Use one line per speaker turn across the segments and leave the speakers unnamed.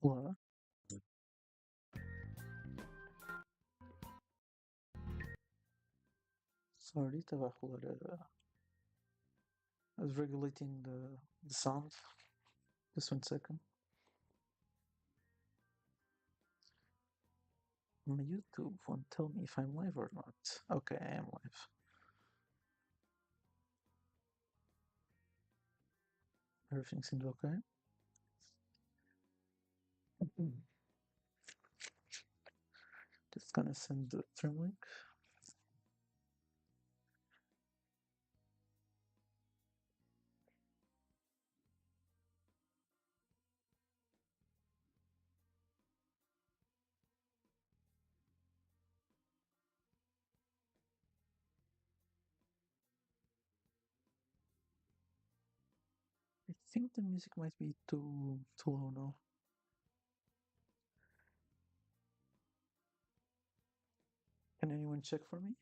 What? Sorry, estava a rolar I was regulating the sound. Just 1 second. My YouTube won't tell me if I'm live or not. Okay, I am live. Everything seems okay. Just gonna send the stream link. I think the music might be too low now. Can anyone check for me?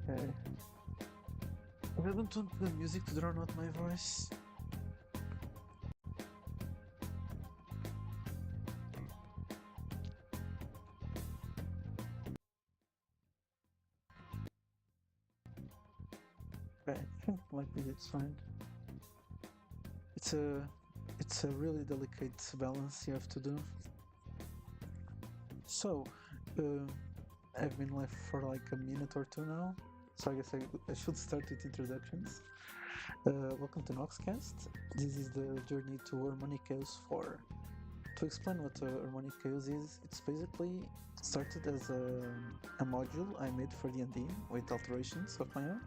Okay. I don't want the music to drown out my voice. Okay, I think like it's fine. It's a really delicate balance you have to do. So, uh, I've been live for like a minute or two now, so I guess I should start with introductions. Welcome to NoxCast. This is the journey to Harmonic Chaos 4. To explain what Harmonic Chaos is, it's basically started as a module I made for D&D with alterations of my own.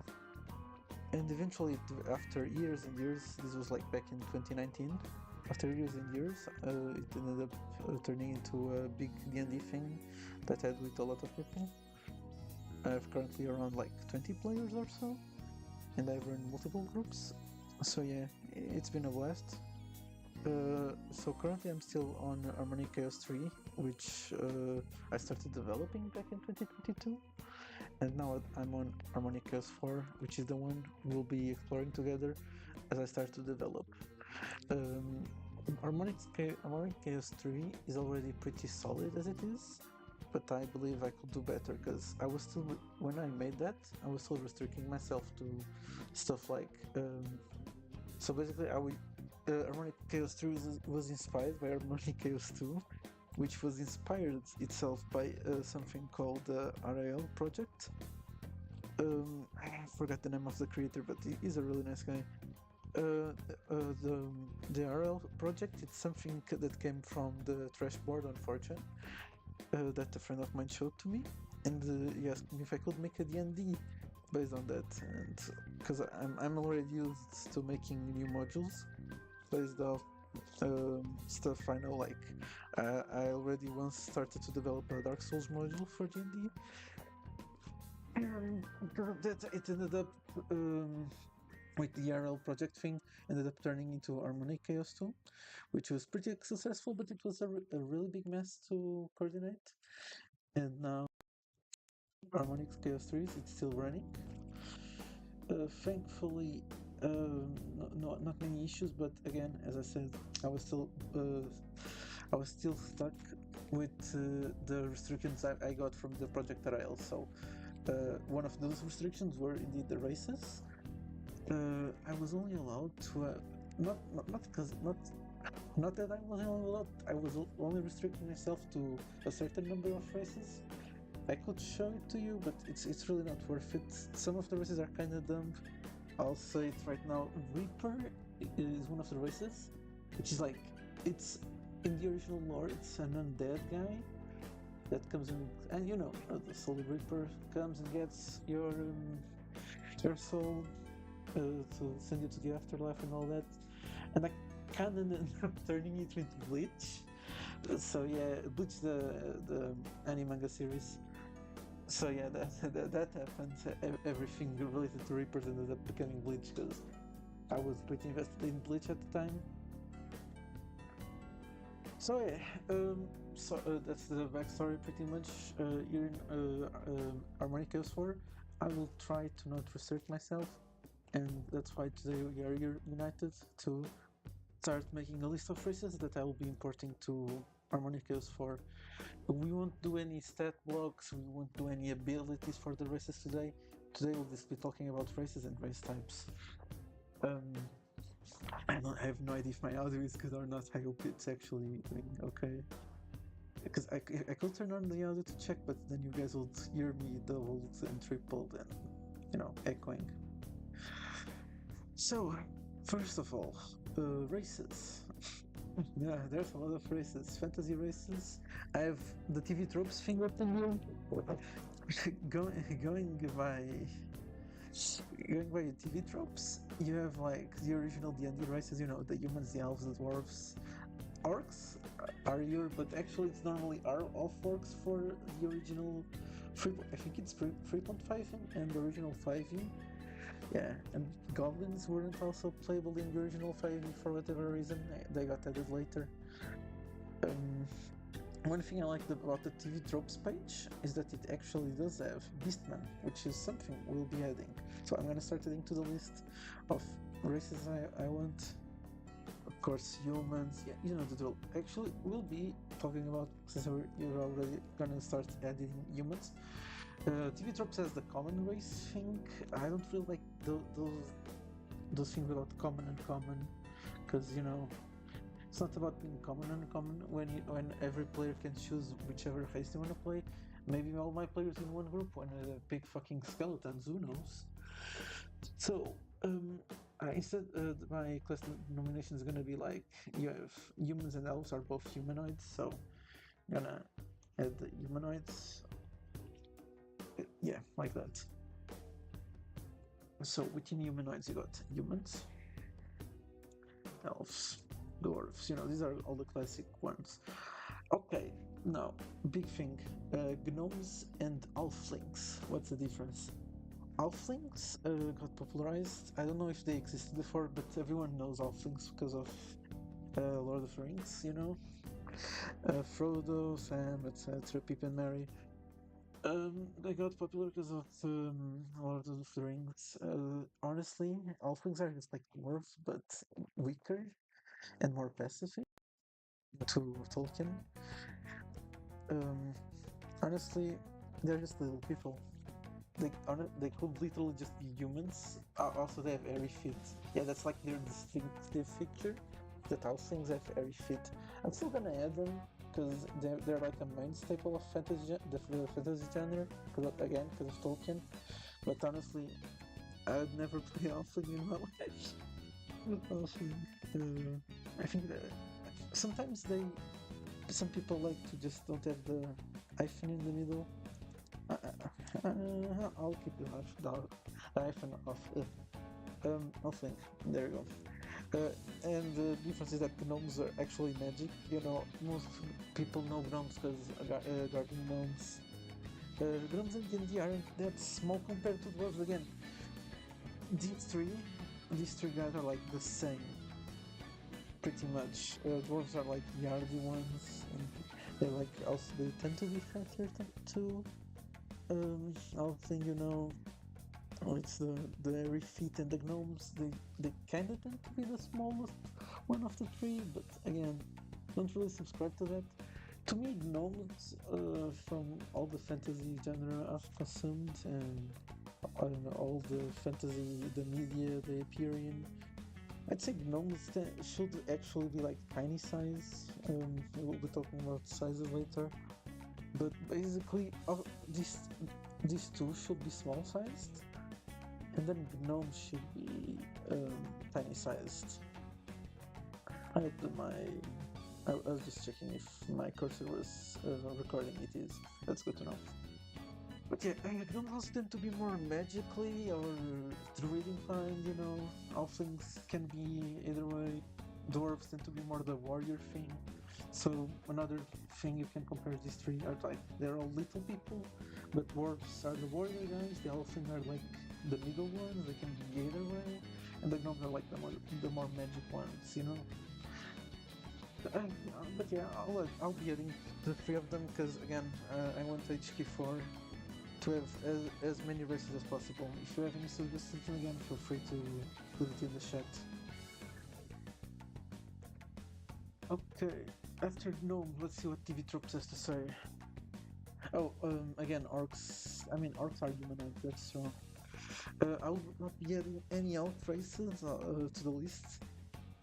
And eventually, after years and years, this was like back in 2019, after years and years, it ended up turning into a big D&D thing that I had with a lot of people. I have currently around like 20 players or so, and I've run multiple groups. So yeah, it's been a blast. So currently I'm still on Harmonic Chaos 3, which I started developing back in 2022. And now I'm on Harmonic Chaos 4, which is the one we'll be exploring together as I start to develop. Um, Harmonic Chaos 3 is already pretty solid as it is, but I believe I could do better because I was still, when I made that, I was still restricting myself to stuff like. So basically, Harmonic Chaos 3 was inspired by Harmonic Chaos 2, which was inspired itself by something called the RAL project. I forgot the name of the creator, but he's a really nice guy. The RL project, it's something that came from the trash board on 4chan that a friend of mine showed to me, and he asked me if I could make a D&D based on that, and because I'm already used to making new modules based off stuff I know, like I already once started to develop a Dark Souls module for D&D. It ended up with the RL project thing, ended up turning into Harmonic Chaos 2, which was pretty successful, but it was a really big mess to coordinate. And now Harmonic Chaos 3 it's still running. Thankfully, not many issues, but again, as I said, I was still stuck with the restrictions I got from the project RL. So one of those restrictions were indeed the races. I was only allowed to not that I was only allowed. I was only restricting myself to a certain number of races. I could show it to you, but it's really not worth it. Some of the races are kind of dumb. I'll say it right now. Reaper is one of the races, which is like, it's in the original lore, it's an undead guy that comes in, and you know, the Soul Reaper comes and gets your soul to send you to the afterlife and all that. And I kind of ended up turning it into Bleach. So yeah, Bleach, the anime manga series. So yeah, that happened. Everything related to Reapers ended up becoming Bleach because I was pretty invested in Bleach at the time. So yeah, that's the backstory pretty much. Here in Harmonic Chaos 4, I will try to not restrict myself. and that's why today we are here united to start making a list of races that I will be importing to Harmonicus for. We won't do any stat blocks, we won't do any abilities for the races today. Today we'll just be talking about races and race types. Um, I have no idea if my audio is good or not. I hope it's actually doing okay. Because I could turn on the audio to check, but then you guys will hear me doubled and tripled and, echoing. So, first of all, races. Yeah, there's a lot of races. Fantasy races. I have the TV tropes thing up in here. Going by TV tropes, you have like the original D&D races. The humans, the elves, the dwarves, orcs are your, but actually it's normally are all orcs for the original. I think it's 3.5 and the original 5e. Yeah, and goblins weren't also playable in the original 5e for whatever reason. They got added later. One thing I like about the TV tropes page is that it actually does have Beastman, which is something we'll be adding. So I'm gonna start adding to the list of races I want. Of course, humans, yeah, you know the drill. Actually, we'll be talking about, since you're already gonna start adding humans. TV tropes has the common race thing. I don't really like those things about common and common, because it's not about being common and uncommon when every player can choose whichever race they want to play. Maybe all my players in one group want to pick fucking skeletons, who knows? So, instead, my class nomination is gonna be like, you have humans and elves are both humanoids, so I'm gonna add the humanoids. Yeah, like that. So within humanoids, you got humans, elves, dwarves. These are all the classic ones. Okay, now big thing: gnomes and halflings. What's the difference? Halflings got popularized. I don't know if they existed before, but everyone knows halflings because of Lord of the Rings. Frodo, Sam, etc. Pip and Merry. They got popular because of Lord of the Rings. Honestly, halflings are just like dwarves, but weaker and more pacifist to Tolkien. Honestly, they're just little people. They could literally just be humans. Also, they have airy feet. Yeah, that's like their distinctive feature. That halflings have airy feet. I'm still gonna add them because they're like a main staple of the fantasy genre. Because of Tolkien. But honestly, I would never play halfling in my life. Halfling. I think that sometimes some people like to just don't have the hyphen in the middle. I'll keep the hyphen off. Halfling. There you go. And the difference is that gnomes are actually magic. Most people know gnomes because garden gnomes. Gnomes and D&D aren't that small compared to dwarves. Again, these three guys are like the same, pretty much. Dwarves are like the hardy ones, and they tend to be faster too. Halfling, it's the airy feet, and the gnomes, they kind of tend to be the smallest one of the three, but again, don't really subscribe to that. To me, gnomes, from all the fantasy genre I've consumed, and I don't know, all the fantasy, the media they appear in, I'd say gnomes should actually be like tiny size. We'll be talking about sizes later, but basically, these two should be small sized, and then gnomes should be tiny sized. I was just checking if my cursor was recording. It is. That's good to know. But yeah, gnomes also tend to be more magically or druid inclined. Halflings can be either way. Dwarves tend to be more the warrior thing. So another thing you can compare these three are like they're all little people, but dwarves are the warrior guys. The halflings are like the middle ones. They can be either way, and the gnomes are like the more magic ones. But yeah, I'll be adding the three of them because again, I want HK4 to have as many races as possible. If you have any suggestions again, feel free to put it in the chat. Okay, after Gnome, let's see what TV Tropes has to say. Oh, again, orcs. I mean, orcs are humanoid, that's true. I will not be adding any elf races to the list,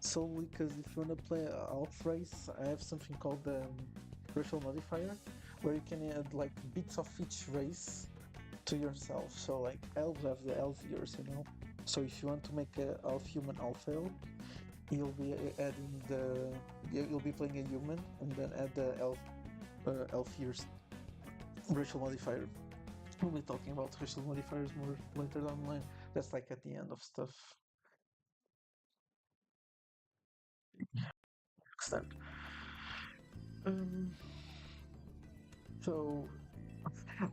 solely because if you want to play an elf race, I have something called the racial modifier, where you can add like bits of each race to yourself. So like elves have the elf ears, you know. So if you want to make a elf human elf elf, you'll be adding the you'll be playing a human and then add the elf ears racial modifier. We'll be talking about racial modifiers more later down the line. That's like at the end of stuff. Extent. Um. So.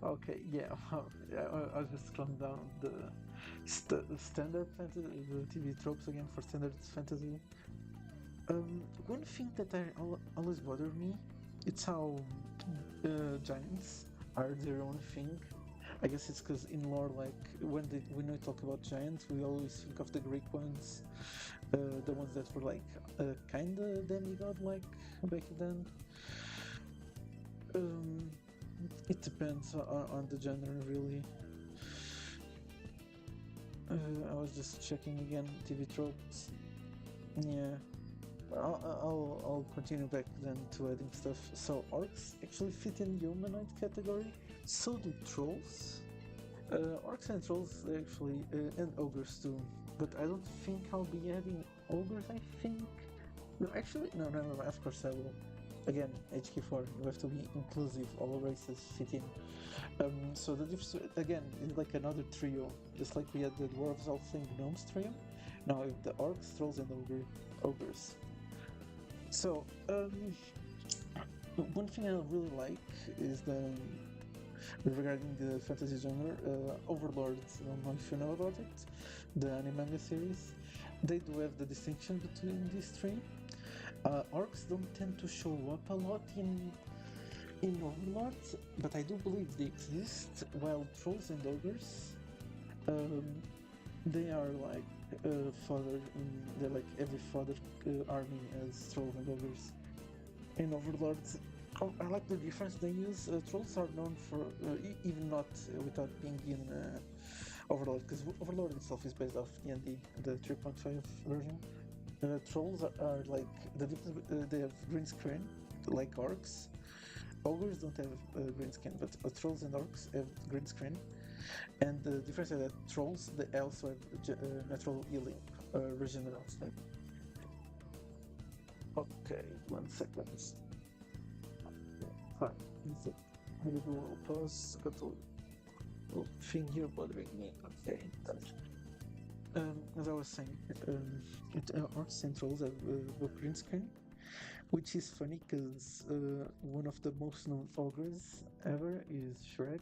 Okay. Yeah. I was just scrolling down the standard fantasy, the TV tropes again for standard fantasy. One thing that always bother me, it's how giants are their own thing. I guess it's because in lore, like when we talk about giants, we always think of the Greek ones, the ones that were like kinda demigod like back then. It depends on the genre, really. I was just checking again TV tropes. Yeah. I'll continue back then to adding stuff. So orcs actually fit in the humanoid category. So do trolls. Orcs and trolls actually, and ogres too. But I don't think I'll be adding ogres. I think no, actually no. Of course I will. Again, HK4. You have to be inclusive. All races fit in. So the difference again is like another trio, just like we had the dwarves, elves, and gnomes trio. Now the orcs, trolls, and ogres. So, one thing I really like is regarding the fantasy genre, Overlords. I don't know if you know about it, the anime manga series. They do have the distinction between these three. Orcs don't tend to show up a lot in Overlords, but I do believe they exist. While trolls and ogres, they are like fodder. They're like every fodder army as trolls and ogres. In Overlords, oh, I like the difference they use. Trolls are known for even not without being in Overlord, because Overlord itself is based off D&D, the 3.5 version. Trolls are like the difference. They have green screen, like orcs. Ogres don't have green screen, but trolls and orcs have green screen. And the difference is that trolls, they also have natural healing, regeneration. Okay, 1 second. Fine. I did a little pause. Got a little thing here bothering me. Okay, as I was saying, orcs and trolls have a green screen, which is funny because one of the most known ogres ever is Shrek,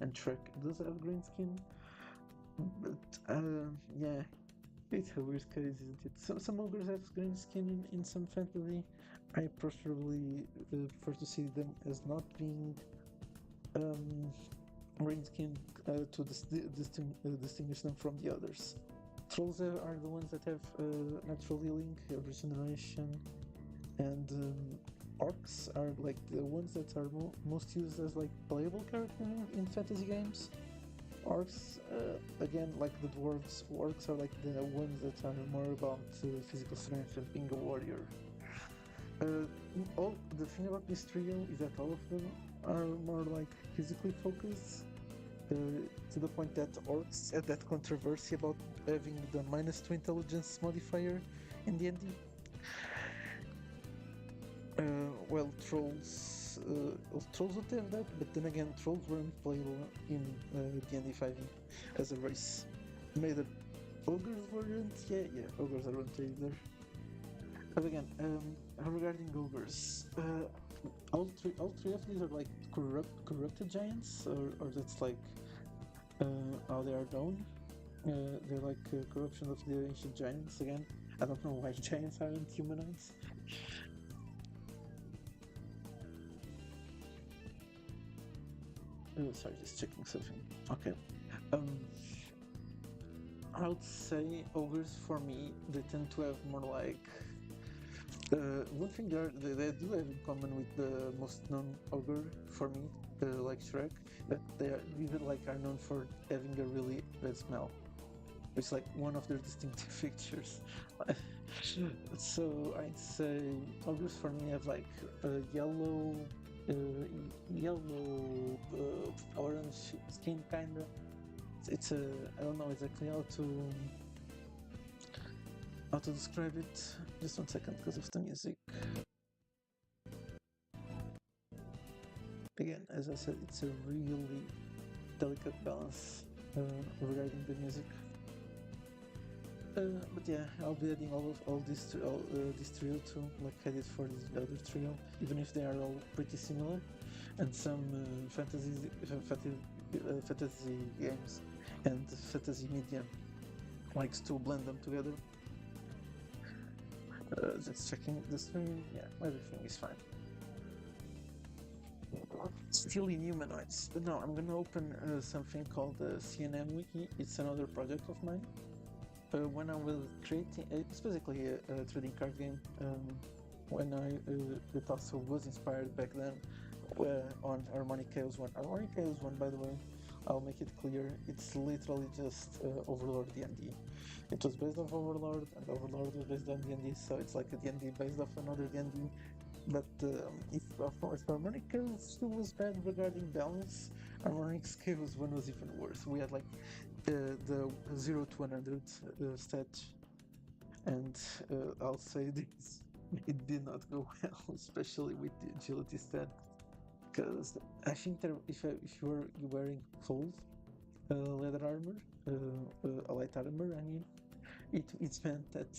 and Shrek does have green skin. But yeah, it's a weird case, isn't it? Some ogres have green skin in some fantasy. I prefer to see them as not being green skin to distinguish them from the others. Trolls are the ones that have natural healing, regeneration, and orcs are like the ones that are most used as like playable character in fantasy games. Orcs, again, like the dwarves, orcs are like the ones that are more about physical strength and being a warrior. All the thing about this trio is that all of them are more like physically focused, to the point that orcs had that controversy about having the -2 intelligence modifier in D&D. Well, trolls don't have that, but then again, trolls weren't playable in D&D 5e as a race. Neither ogres weren't. Yeah, ogres aren't either. But again, regarding ogres, all three of these are like corrupted giants, or that's like how they are known. They're like corruption of the ancient giants. Again, I don't know why giants aren't humanoids. Sorry, just checking something. Okay. Um, I would say ogres for me, they tend to have more like. One thing they do have in common with the most known ogre for me, like Shrek, that they are even like are known for having a really bad smell. It's like one of their distinctive features. So I'd say ogres for me have like yellow, yellow, orange skin kinda. It's a I don't know exactly how to describe it. Just 1 second because of the music. Again, as I said, it's a really delicate balance regarding the music. But yeah, I'll be adding all this to this trio too, like I did for the other trio, even if they are all pretty similar, and some fantasy games and fantasy media likes to blend them together. Just checking the stream. Yeah, everything is fine. Still in humanoids, but now I'm gonna open something called CNM Wiki. It's another project of mine. When I was creating, it's basically a trading card game. When it also was inspired back then on Harmonic Khaos 1. Harmonic Khaos 1, by the way, I'll make it clear, it's literally just Overlord D&D. It was based off Overlord, and Overlord was based on D&D, so it's like a D&D based off another D&D. But if Harmonic Khaos 2 was bad regarding balance, Harmonic Khaos 1 was even worse. We had like the 0 to 100 stat, and I'll say this, it did not go well, especially with the agility stat, because I think that if you were wearing full leather armor, a light armor, I mean, it meant that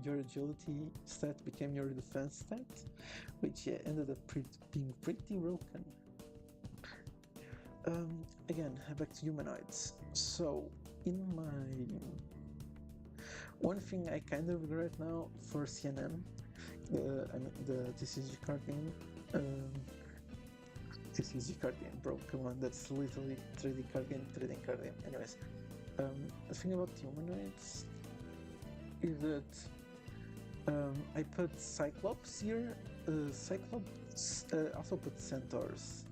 your agility stat became your defense stat, which ended up being pretty broken. Again, back to humanoids. So, in my one thing I kind of regret now for CNM, I mean the TCG card game. TCG card game, bro. Come on, that's literally trading card game. Anyways, the thing about humanoids is that I put Cyclops here. Cyclops also put centaurs.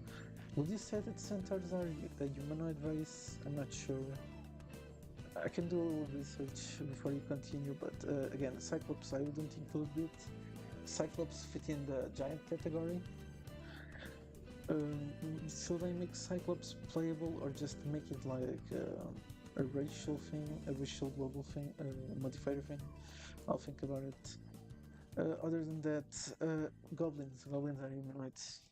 Would you say that centaurs are a humanoid race? I'm not sure. I can do a little research before you continue, but again, Cyclops I wouldn't include it. Cyclops fit in the giant category. Should I make Cyclops playable or just make it like a racial thing, a racial global thing, a modifier thing? I'll think about it. Other than that, goblins are humanoids.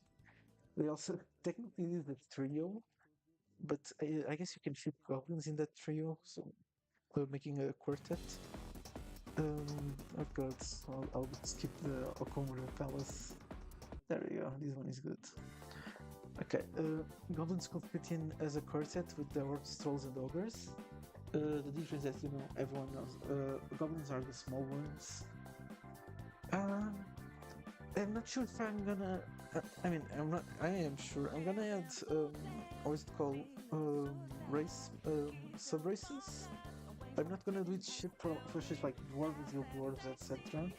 They also technically is a trio, but I guess you can fit goblins in that trio, so we're making a quartet. Oh god, I'll skip the Okomura Palace. There we go, this one is good. Okay, goblins could fit in as a quartet with the orcs, trolls, and ogres. The difference is that, everyone knows, goblins are the small ones. I'm not sure if I'm gonna. I mean, I'm not. I am sure I'm gonna add. What is it called? Race. Sub races. I'm not gonna do it shit for shit like dwarves, guild dwarves, etc.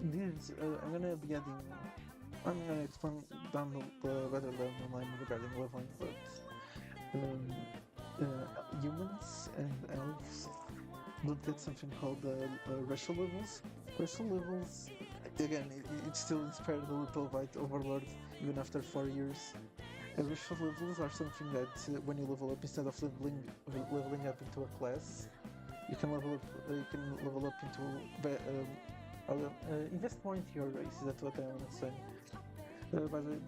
These. I'm gonna be adding. I'm gonna explain down better down the line regarding leveling, but humans and elves would get something called racial levels. Racial levels, again, it's still inspired a little by Overlord, even after 4 years. Racial levels are something that when you level up, instead of leveling up into a class, you can level up into invest more into your race. That's what I want to say. By the way,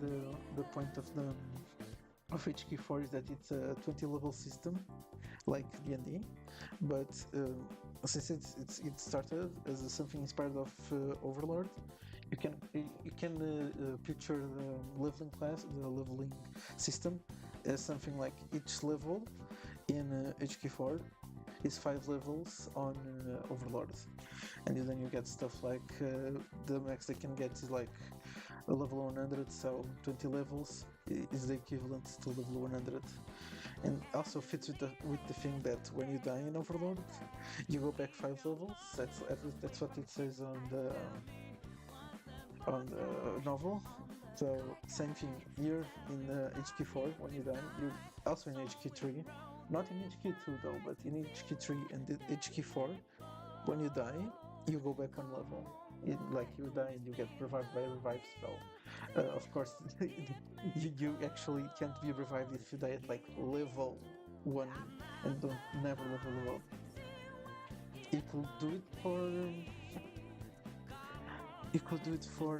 the point of HK4 is that it's a 20 level system, like D&D, but since it started as something inspired of Overlord, you can picture the leveling class, the leveling system, as something like each level in HK4 is 5 levels on Overlord, and then you get stuff like the max they can get is like a level 100, so 20 levels. is the equivalent to level 100, and also fits with the thing that when you die in Overlord, you go back 5 levels. That's at least that's what it says on the novel. So same thing here in HQ4 when you die. You also in HQ3, not in HQ2 though, but in HQ3 and HQ4, when you die, you go back on level. Like you die and you get revived by a revive spell. Of course, you actually can't be revived if you die at like level 1 and don't never level up. You could do it for. You could do it for.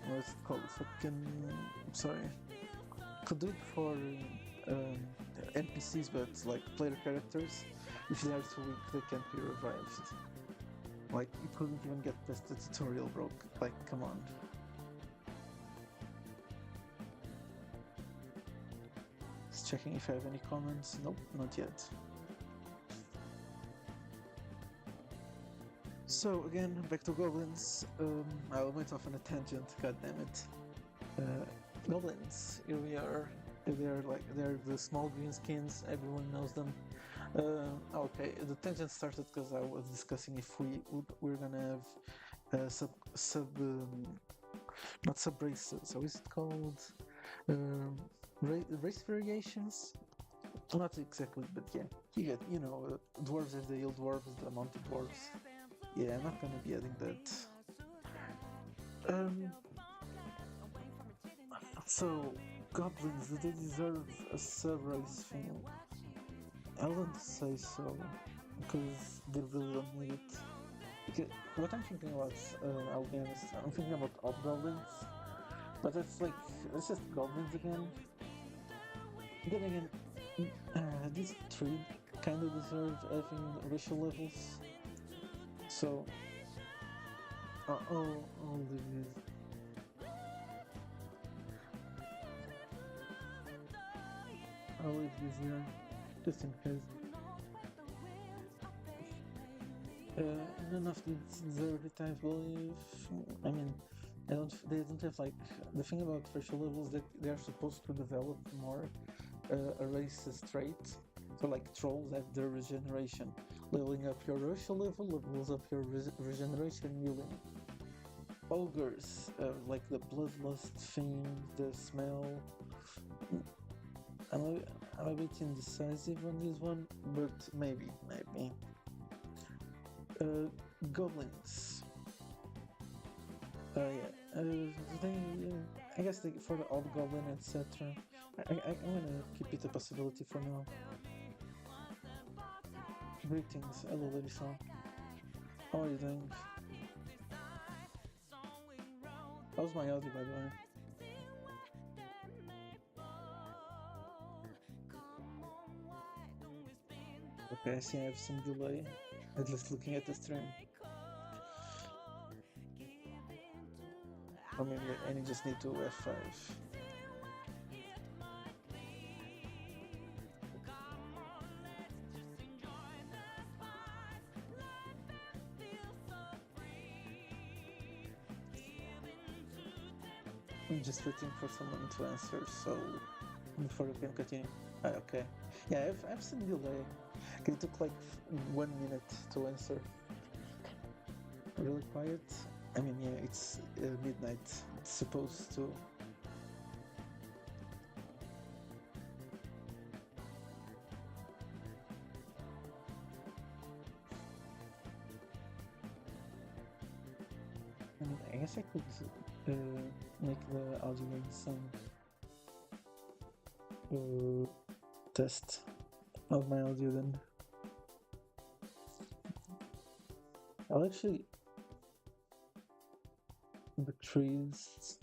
What's it called? I'm sorry. Could do it for NPCs, but like player characters. If they are too weak, they can't be revived. Like, you couldn't even get past the tutorial, bro. Like, come on. Just checking if I have any comments. Nope, not yet. So, again, back to goblins. I went off on a tangent, god damn it. Goblins, here we are. They're the small green skins, everyone knows them. Okay, the tangent started because I was discussing if we're gonna have not sub races. How is it called? Race variations? Not exactly, but yeah, you know, dwarves have the hill dwarves, the mounted dwarves. Yeah, I'm not gonna be adding that. So goblins, do they deserve a sub race thing? I wouldn't say so, because they really don't need it. Because what I'm thinking about, I'll be honest, I'm thinking about hobgoblins, but it's just goblins again. Then again, these three kind of deserve having racial levels. So, I'll leave this. I'll leave this here. Just in case. None of these deserve it, I believe. I mean, they don't have like the thing about racial levels that they are supposed to develop more a race trait. So like trolls have their regeneration, leveling up your racial level levels up your regeneration healing. Ogres, like the bloodlust thing, the smell. I'm a bit indecisive on this one, but maybe. Goblins. I guess for the old goblin, etc. I'm gonna keep it a possibility for now. Greetings, hello Larissa. How are you doing? How's my audio, by the way? Okay, I see I have some delay, at least looking at the stream. Or maybe I just need to F5. I'm just waiting for someone to answer, so before we can continue. Okay. Yeah, I have some delay. It took like 1 minute to answer. Really quiet. I mean, yeah, it's midnight. It's supposed to. I mean, I guess I could make the audio in some test of my audio then. I'll actually the trees.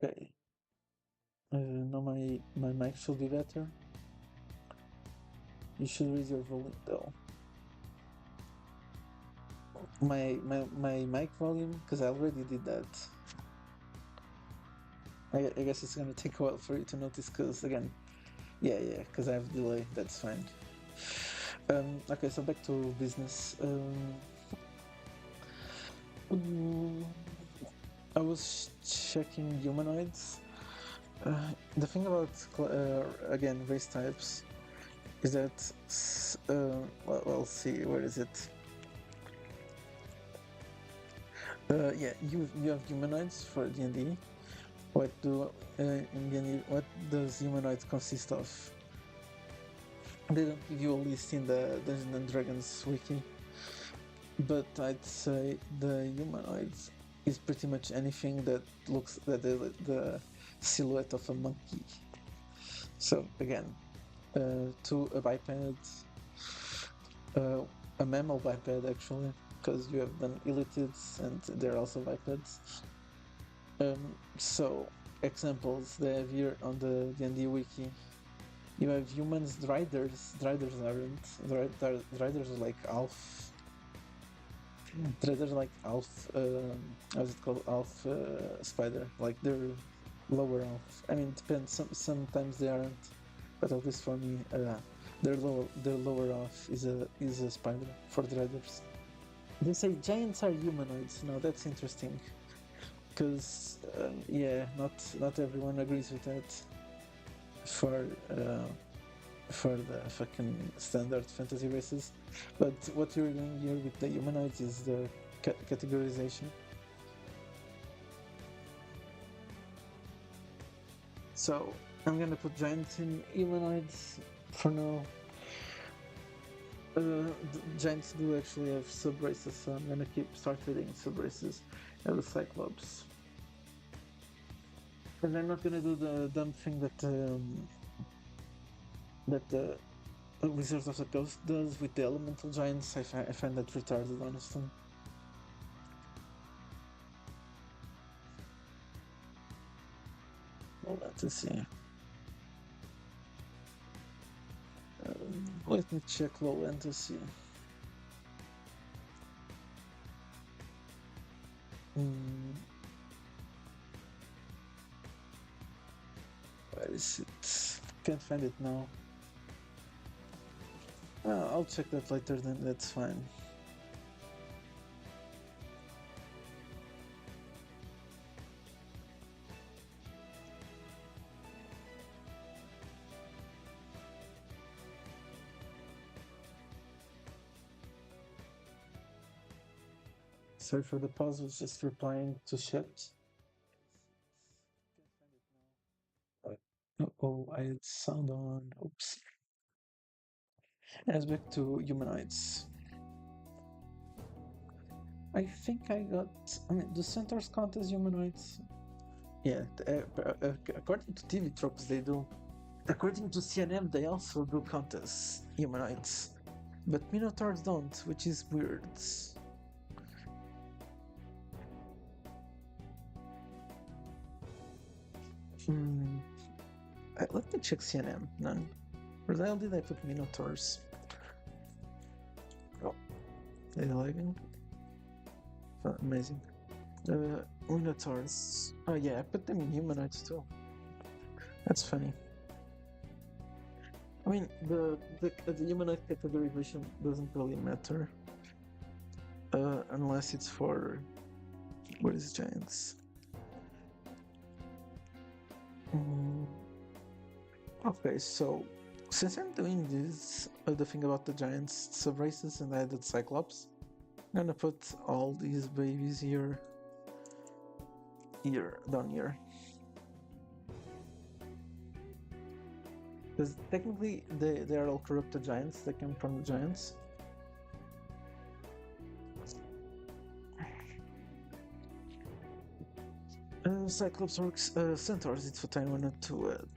Okay. Now my mic should be better. You should raise your volume though. My mic volume, because I already did that. I guess it's gonna take a while for you to notice, because again, yeah, because I have delay. That's fine. Okay, so back to business. I was checking humanoids. The thing about again race types is that well, see, where is it? Yeah, you have humanoids for D&D. What do in D&D? What does humanoids consist of? They don't give you a list in the Dungeons and Dragons wiki, but I'd say the humanoids is pretty much anything that looks the silhouette of a monkey. So again, to a biped, a mammal biped actually, because you have done elitids and they're also bipeds. So examples they have here on the D&D wiki. You have humans, driders. Driders aren't. Driders are like elf. Driders are like elf. How's it called? Elf spider. Like they're lower elf. I mean, it depends. Sometimes they aren't, but at least for me, their lower elf is a spider for driders. They say giants are humanoids. Now that's interesting, because yeah, not everyone agrees with that. For the fucking standard fantasy races, but what you're doing here with the humanoids is the categorization. So I'm gonna put giants in humanoids for now. Giants do actually have sub-races, so I'm gonna start adding sub-races. I have the Cyclops. And I'm not gonna do the dumb thing that the Wizards of the Coast does with the elemental giants. I find that retarded, honestly. Well, let's see. Let me check low end to see. Where is it? Can't find it now. I'll check that later then, that's fine. Sorry for the pause, was just replying to chat. Oh, I had sound on. Oops. As back to humanoids. I think I got. I mean, do centaurs count as humanoids? Yeah, according to TV tropes, they do. According to CNM, they also do count as humanoids. But minotaurs don't, which is weird. Let me check CNM. None. Where the hell did I put minotaurs? Oh, they're lagging. Amazing. Minotaurs. Oh yeah, I put them in humanoids too. That's funny. I mean, the humanoid categorization doesn't really matter. Unless it's for... What is giants? Okay, so since I'm doing this, the thing about the giants sub-races and I added Cyclops, I'm gonna put all these babies here, down here. Because technically they are all corrupted giants, they come from the giants. Cyclops works, centaurs, it's what I wanted to add.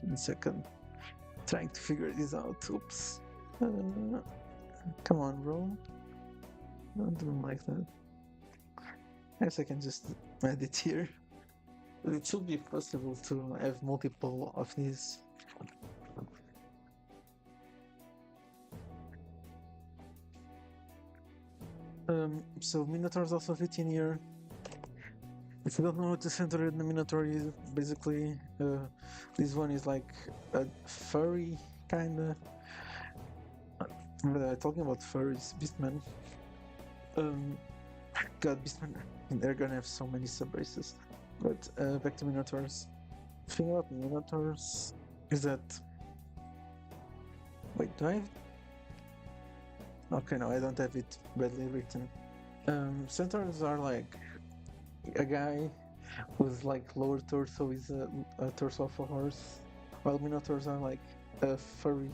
In a second, trying to figure this out. Oops. Come on, bro. Don't do like that. I guess I can just add it here. But it should be possible to have multiple of these. So Minotaurs also fit in here. If you don't know what the center in the Minotaur is, basically, this one is like a furry kind of. Talking about furries, Beastmen. Um, God, Beastmen, they're gonna have so many subraces. But back to Minotaurs. The thing about Minotaurs is that. Wait, do I have. Okay, no, I don't have it badly written. Centaurs are like a guy with like lower torso is a torso of a horse, while Minotaurs are like a furry,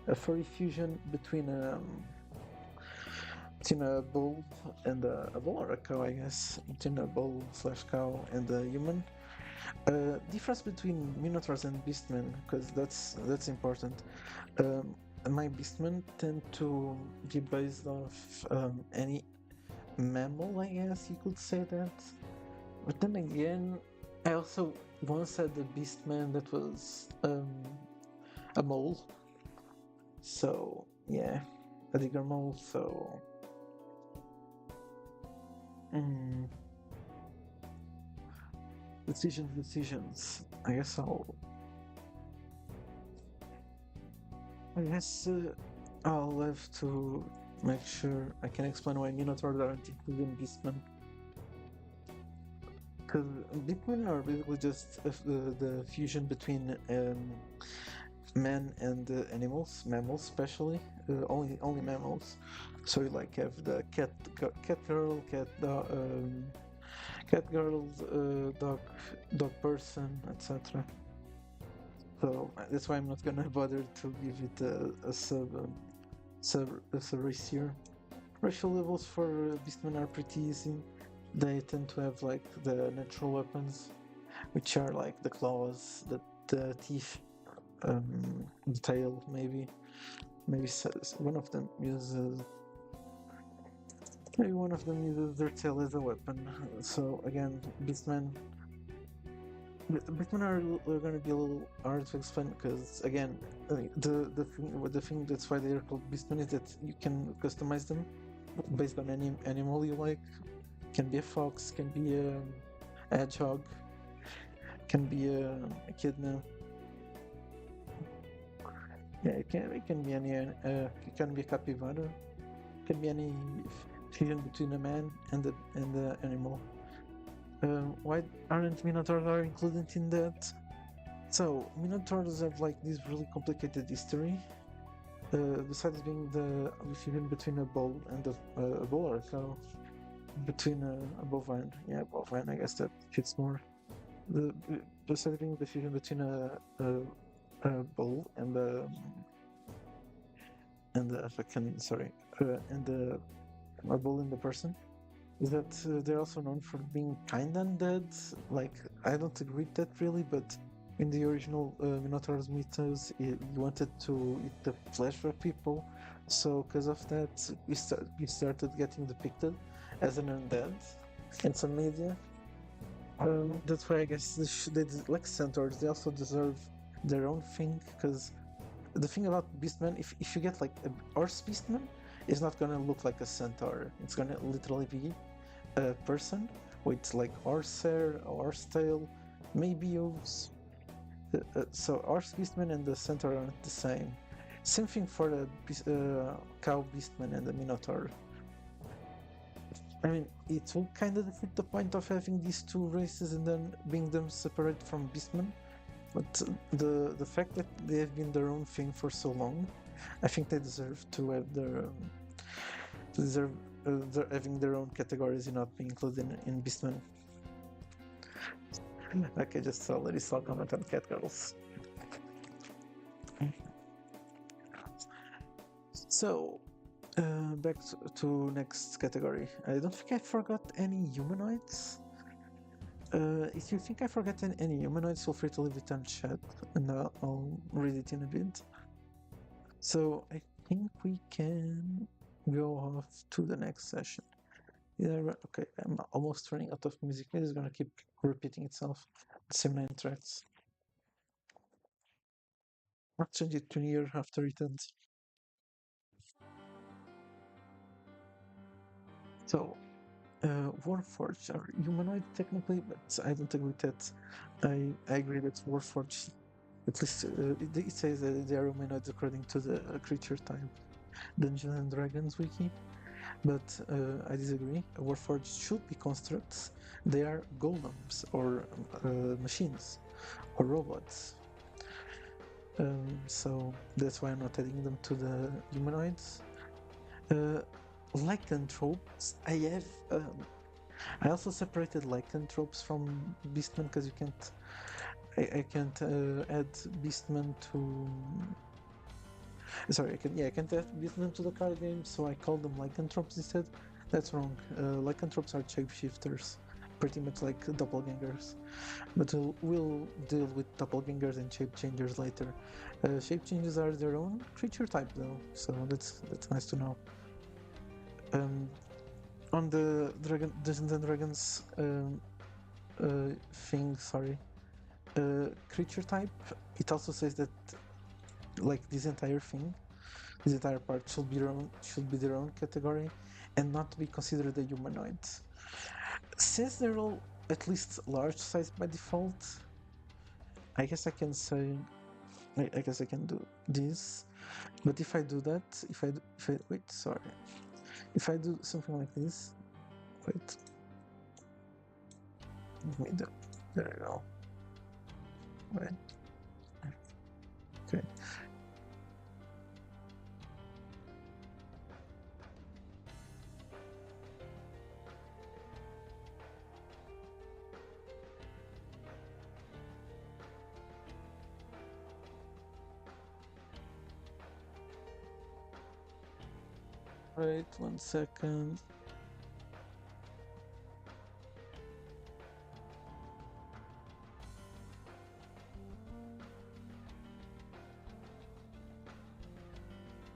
a furry fusion between a bull and a bull or a cow, I guess, between a bull slash cow and a human. Difference between Minotaurs and Beastmen, because that's important. My Beastmen tend to be based off any mammal, I guess you could say that. But then again, I also once had a Beastman that was a mole. So yeah, a digger mole. So mm, decisions. I guess I'll have to make sure I can explain why Minotaurs aren't included in Beastmen. Because Beastmen are basically just the fusion between men and animals, mammals especially, only mammals. So you like have the cat girl, cat girl, dog person, etc. So that's why I'm not gonna bother to give it a sub race here. Racial levels for Beastmen are pretty easy. They tend to have like the natural weapons, which are like the claws, the teeth, the tail, maybe. One of them uses. Maybe one of them uses their tail as a weapon. So again, Beastmen are going to be a little hard to explain because again, the thing that's why they are called Beastmen is that you can customize them based on any animal you like. Can be a fox, can be a hedgehog, can be a echidna. Yeah, it can be any. It can be a capybara. Can be any fusion between a man and the animal. Why aren't Minotaurs are included in that? So Minotaurs have like this really complicated history. Besides being the fusion between a bull and a bull or a cow, between a bovine, yeah, bovine. I guess that fits more. The besides being the fusion between a bull and a fucking sorry and a bull in the person is that they're also known for being kind undead. Like, I don't agree with that really, but in the original Minotaur's mythos, you wanted to eat the flesh of people. So, because of that, we started getting depicted as an undead in some media. That's why I guess like centaurs, they also deserve their own thing. Because the thing about Beastman, if you get like a horse Beastman, it's not gonna look like a centaur. It's gonna literally be a person with like horse hair, horse tail, maybe hooves. So horse beastman and the centaur aren't the same. Same thing for the cow beastman and the minotaur. I mean, it will kind of defeat the point of having these two races and then being them separate from beastmen. But the fact that they have been their own thing for so long, I think they deserve to have deserve having their own categories and not being included in Beastmen. Okay, just already saw comment on cat girls. So, back to next category. I don't think I forgot any humanoids. If you think I forgot any humanoids, feel free to leave it on chat, and I'll read it in a bit. So I think we can go off to the next session. Yeah, okay, I'm almost running out of music. It's gonna keep repeating itself. Same 9 tracks. I'll change it to year after it ends. So, Warforged are humanoid technically, but I don't agree with that. I agree that Warforged, at least it says that they are humanoids according to the creature type Dungeons and Dragons wiki, but I disagree. Warforged should be constructs. They are golems or machines or robots. So that's why I'm not adding them to the humanoids. Lycanthropes, I also separated lycanthropes from beastmen because you can't. I can't add beastmen to. Sorry, I can't add beastmen to the card game, so I call them lycanthropes instead. That's wrong. Lycanthropes are shapeshifters, pretty much like doppelgangers. But we'll deal with doppelgangers and shape changers later. Shape changes are their own creature type though, so that's nice to know. On the Dungeons and Dragons thing, sorry, creature type, it also says that like this entire thing, this entire part should be their own category, and not to be considered a humanoid. Since they're all at least large size by default, I guess I can say, I guess I can do this. But if I do that, wait, sorry, if I do something like this, wait, let me do, there we go, right, okay. Wait 1 second.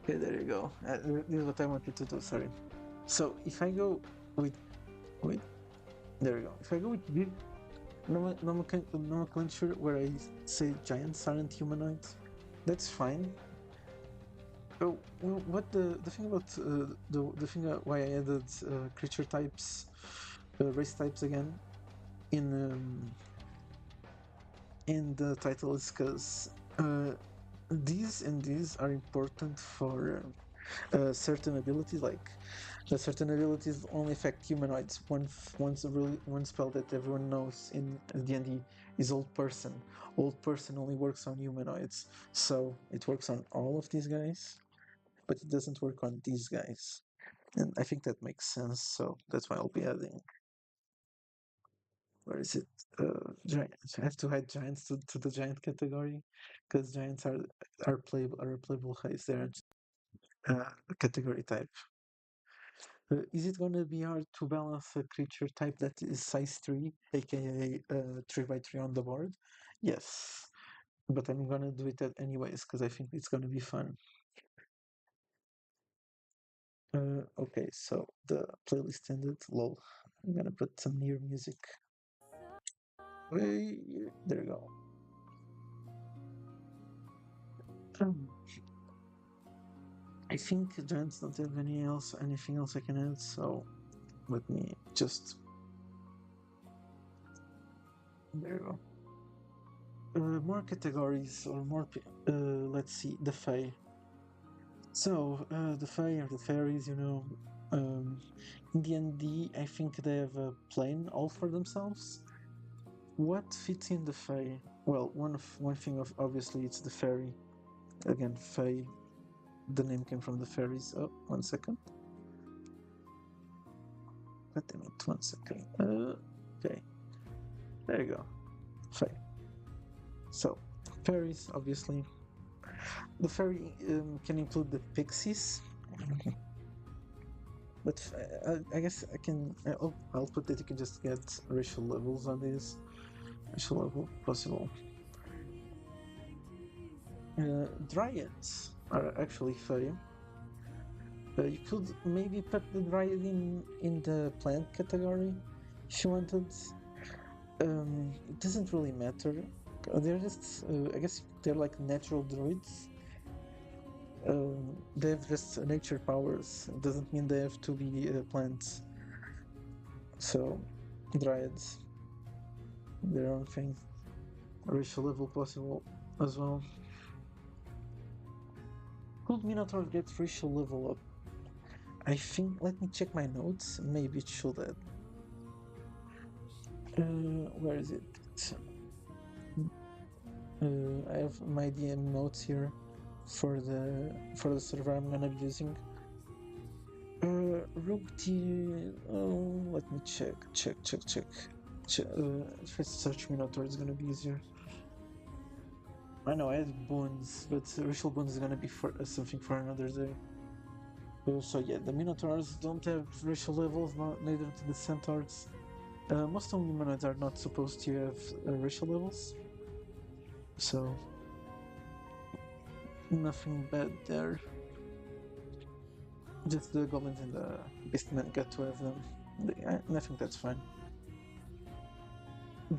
Okay, there you go. This is what I wanted to do, sorry. So if I go with, wait, there we go. If I go with big nomenclature where I say giants aren't humanoids, that's fine. Oh, well, what the thing about the thing why I added creature types, race types again in the title is because these and these are important for certain abilities. Like certain abilities only affect humanoids. One spell that everyone knows in D&D is Old Person. Old Person only works on humanoids, so it works on all of these guys, but it doesn't work on these guys. And I think that makes sense, so that's why I'll be adding. Where is it? Giants. I have to add giants to the giant category because giants are a playable race. They're a category type. Is it gonna be hard to balance a creature type that is size 3, aka 3 by 3 on the board? Yes, but I'm gonna do it anyways because I think it's gonna be fun. Okay, so the playlist ended. Lol. I'm gonna put some near music. Wait, there we go. Um, I think giants don't have anything else I can add, so let me just. There you go. More categories or more. Let's see, the Fae. So the Fae are the fairies, you know. In D&D, I think they have a plane all for themselves. What fits in the Fae? Well, one thing of obviously it's the fairy. Again, Fae. The name came from the fairies. Oh, 1 second. God damn it, 1 second. Okay. There you go. Fae. So, fairies, obviously. The fairy can include the pixies. But I guess I can. I'll put that you can just get racial levels on this. Racial level possible. Dryads are actually fae. You could maybe put the dryad in the plant category if you wanted. It doesn't really matter. They're just, I guess, they're like natural druids. They have just nature powers. It doesn't mean they have to be plants. So, Dryads, their own thing. Racial level possible as well. Could Minotaur get racial level up? I think, let me check my notes, maybe it should have. Where is it? I have my DM notes here for the server I'm gonna be using. Rogue T. Oh, let me check. If I search Minotaur, it's gonna be easier. I know I had boons, but racial boons is gonna be for something for another day. So yeah, the Minotaurs don't have racial levels, neither do the Centaurs. Most of humanoids are not supposed to have racial levels, so nothing bad there. Just the goblins and the beastmen get to have them. I think that's fine.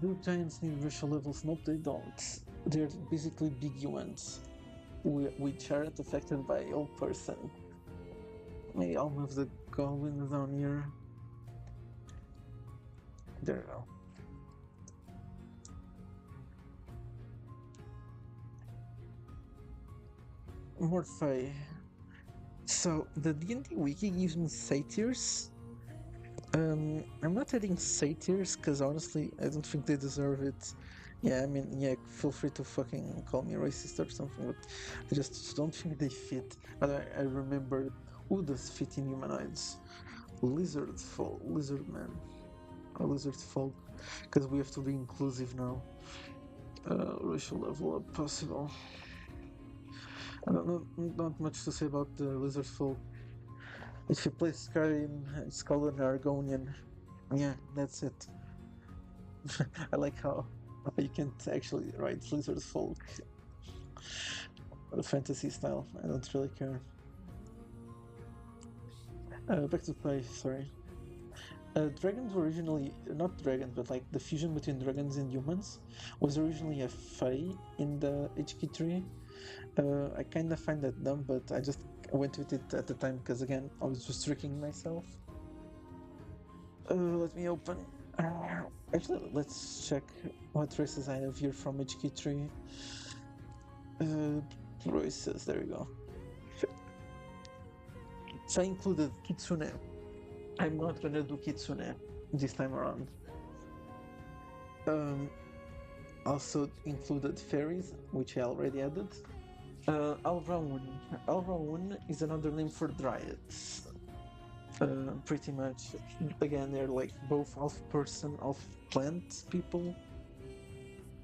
Do giants need racial levels? Nope, they don't. They're basically big humans, which aren't affected by old person. Maybe I'll move the goblins down here. There we go. More Fae. So the D&D wiki gives me satyrs. I'm not adding satyrs because honestly, I don't think they deserve it. Yeah, I mean, yeah, feel free to fucking call me racist or something, but I just don't think they fit. But I remember who does fit in humanoids? Lizard man, or lizard folk, because we have to be inclusive now. Racial level up possible. I don't know, not much to say about the lizard folk. If you play Skyrim, it's called an Argonian. Yeah, that's it. I like how you can't actually write lizard folk fantasy style. I don't really care. Back to play, sorry. Dragons were originally, not dragons, but like the fusion between dragons and humans was originally a fae in the HQ tree. I kind of find that dumb, but I just went with it at the time because again, I was just tricking myself. Let me open. Actually, let's check what races I have here from HQ3. Races, there we go. So I included Kitsune. I'm not gonna do Kitsune this time around. Also included fairies, which I already added. Alraun. Alraun is another name for dryads. Pretty much. Again, they're like both half person, half plant people.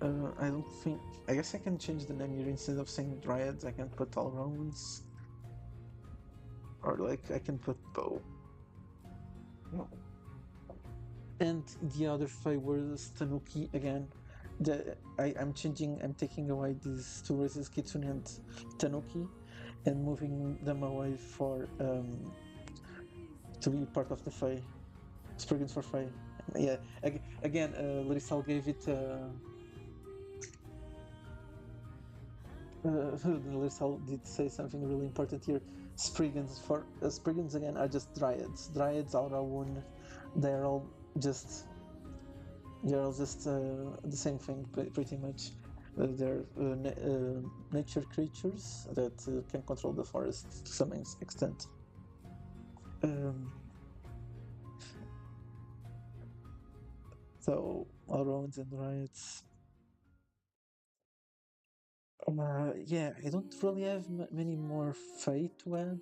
I don't think. I guess I can change the name here instead of saying dryads. I can put Alrauns, or like I can put bow. No. And the other five words, Tanuki again. I'm changing. I'm taking away these two races, Kitsune and Tanuki, and moving them away for to be part of the Fae. Spriggans for Fae. Yeah. Again, Larisal gave it. Larisal did say something really important here. Spriggans for Spriggans again are just dryads. Dryads, Auraun, they're all just the same thing, pretty much. They're nature creatures that can control the forest to some extent. So, Aurons and Riots. Yeah, I don't really have many more Fae to add.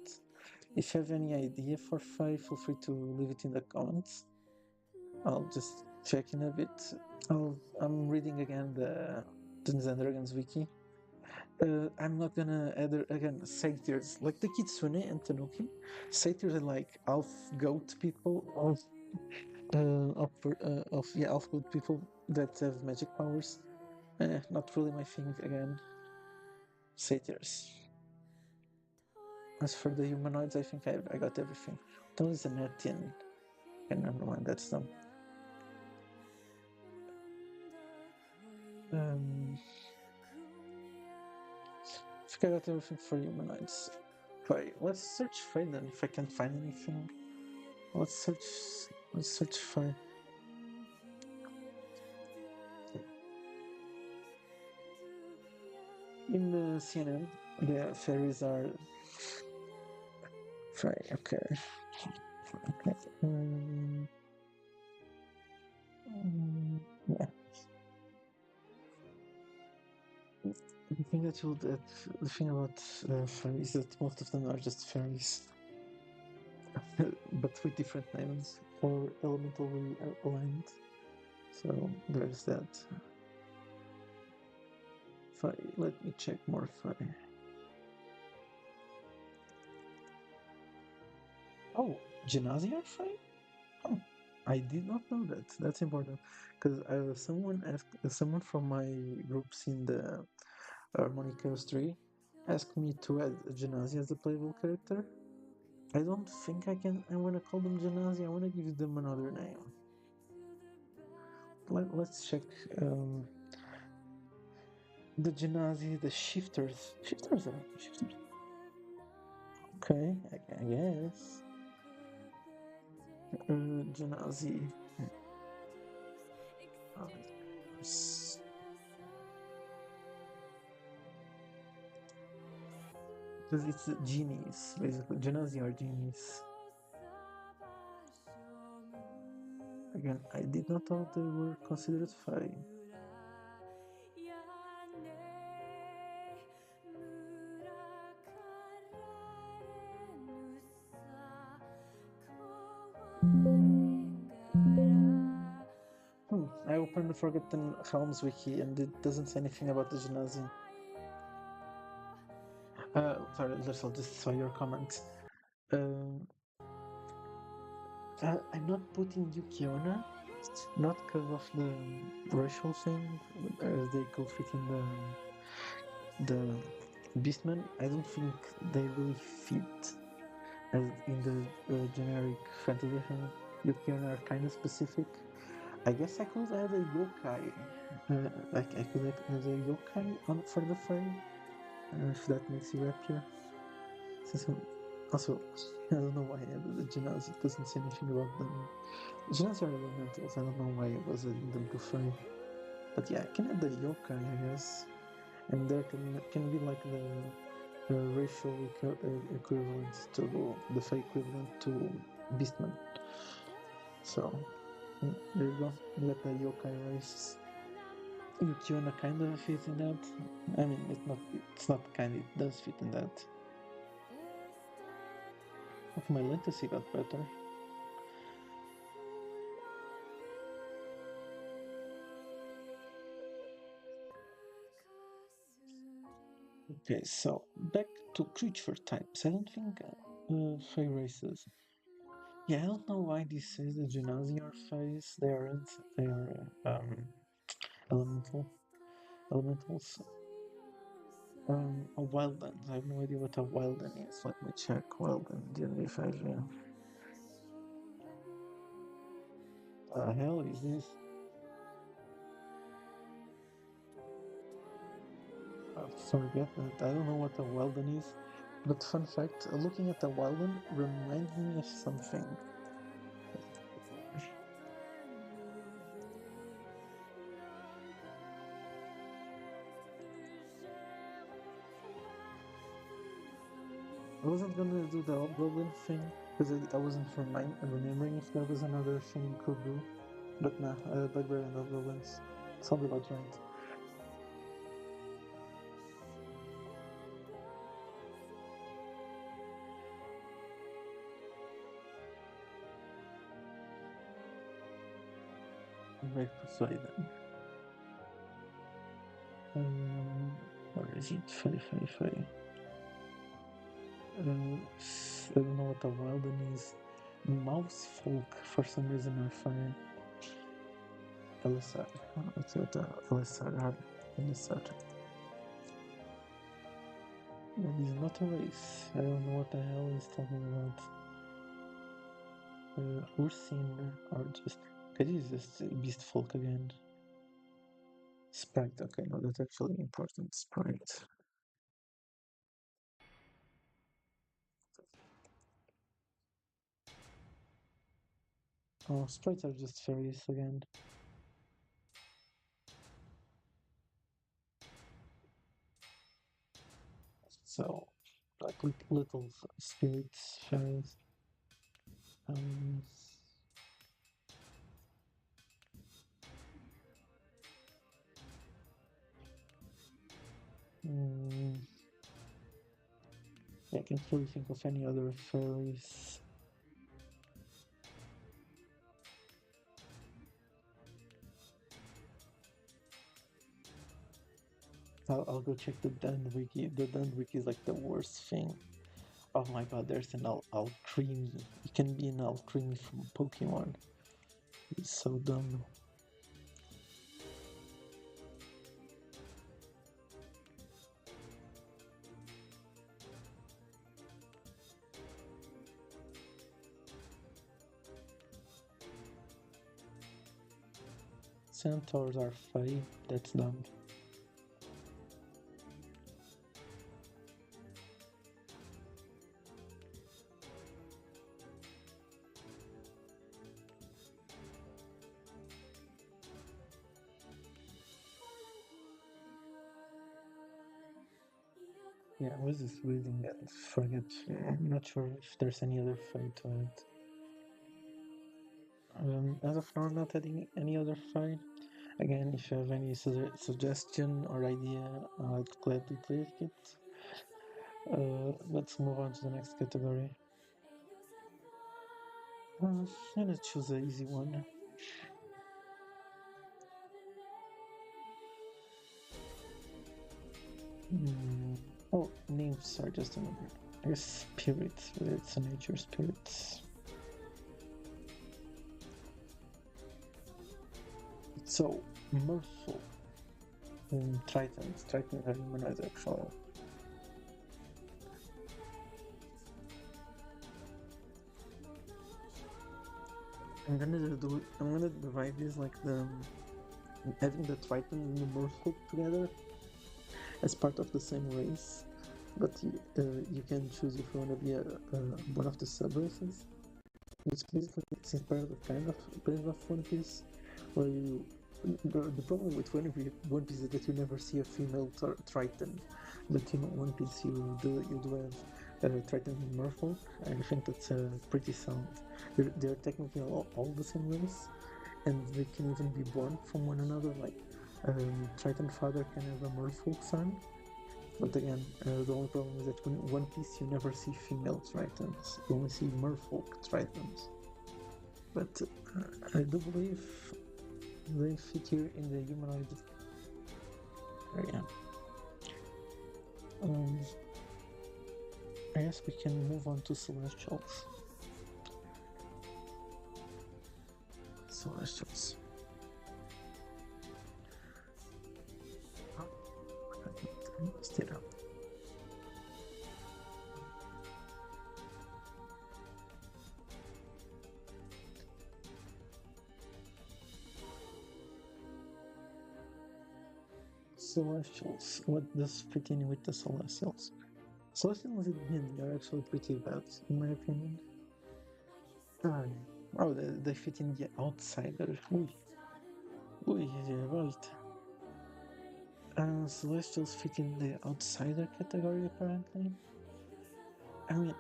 If you have any idea for Fae, feel free to leave it in the comments. I'll just check in a bit. I'm reading again the Dungeons and Dragons wiki. I'm not gonna add again satyrs like the Kitsune and Tanuki. Satyrs are like half goat people, half goat people that have magic powers. Not really my thing again. Satyrs. As for the humanoids, I think I got everything. There is a Netian. I can't remember when that's done. I think I got everything for humanoids. Okay, let's search Faden if I can find anything. Let's search Let's search fire. In the CNN, the fairies are fire. Okay. Okay. Yeah. The thing the thing about fairies is that most of them are just fairies, but with different names or elementally aligned. So there's that. Fire. Let me check more fire. Oh, Genasi are fire? Oh, I did not know that. That's important because someone from my groups in the Harmonic Chaos 3 asked me to add Genasi as a playable character. I don't think I want to call them Genasi. I want to give them another name. Let's check the Genasi, the shifters. Shifters. Okay, I guess. Genasi. Uh, Because it's genies, basically. Genasi are genies. Again, I did not know they were considered fairy. I opened the Forgotten Realms wiki and it doesn't say anything about the Genasi. Sorry, I'll just saw your comment. Uh, I'm not putting Yukiona, not because of the racial thing, as they could fit in the Beastmen. I don't think they really fit as in the generic fantasy thing. Yukiona are kind of specific. I guess I could add a yokai. Like I could add a yokai on for the file, if that makes you happier. Since also, I don't know why I added the Genasi. It doesn't say anything about them. Genasi are elementals. I don't know why I was adding them to file. But yeah, I can add the yokai, I guess, and there can be like the racial equivalent to the fake equivalent to Beastman. So there you go. Let the yokai race. Yukiona kind of fits in that. I mean, it's not kind. It does fit in that. Okay, my latency got better. Okay, so back to creature types. I don't think fey races. Yeah, I don't know why this says the Genasi are fays. They aren't. They are elementals. A wildland. I have no idea what a wildland is. Let me check wildland in the yeah. Hell is this? Forget that. I don't know what a wildland is. But fun fact, looking at the wildland reminds me of something. I wasn't gonna do the goblin thing because I wasn't remembering if there was another thing you could do. But nah, bugbear and goblins. Sounds about right. Very Poseidon. Where is it? Fairy. I don't know what a Wilden is. Mouse folk for some reason are fire. LSR. Let's see what the LSR are. LSR. It is not a race. I don't know what the hell he's talking about. Ursin or just. Okay, this is just Beast Folk again. Sprite. Okay, no, that's actually important. Sprite. Oh, sprites are just fairies again. So, like little spirits, fairies. Um, mm, I can't really think of any other fairies. I'll go check the Dun wiki. The Dun wiki is like the worst thing. Oh my god, there's an Alcremie. You can be an Alcremie from Pokemon. It's so dumb. Centaurs are fey. That's dumb. Yeah, I was just reading and forget. I'm not sure if there's any other fey to add. As of now, I'm not adding any other fey. Again, if you have any suggestion or idea, I'd gladly take it. Let's move on to the next category. I'm gonna choose an easy one. Oh, names are just another. I guess spirits, whether it's a nature spirits. So, merfolk. Tritons. Tritons are humanoid actually. I'm gonna divide these like having the Triton and the merfolk together as part of the same race, but you can choose if you want to be one of the sub races. It's basically it's inspired of kind of One Piece, where you. The problem with One Piece is that you never see a female Triton, but One Piece you do have Triton and Merfolk, and I think that's pretty sound. They're technically all the same race, and they can even be born from one another. Like Triton father can have a Merfolk son, but again, the only problem is that in One Piece you never see female Tritons. You only see Merfolk Tritons. But I do believe they fit here in the humanoid area. I guess we can move on to Celestials. Celestials. Stay up. Celestials. What does fit in with the Celestials? Celestials in the end are actually pretty bad, in my opinion. Oh, they fit in the outsider. Ooh, you're right. Celestials fit in the outsider category, apparently. I mean,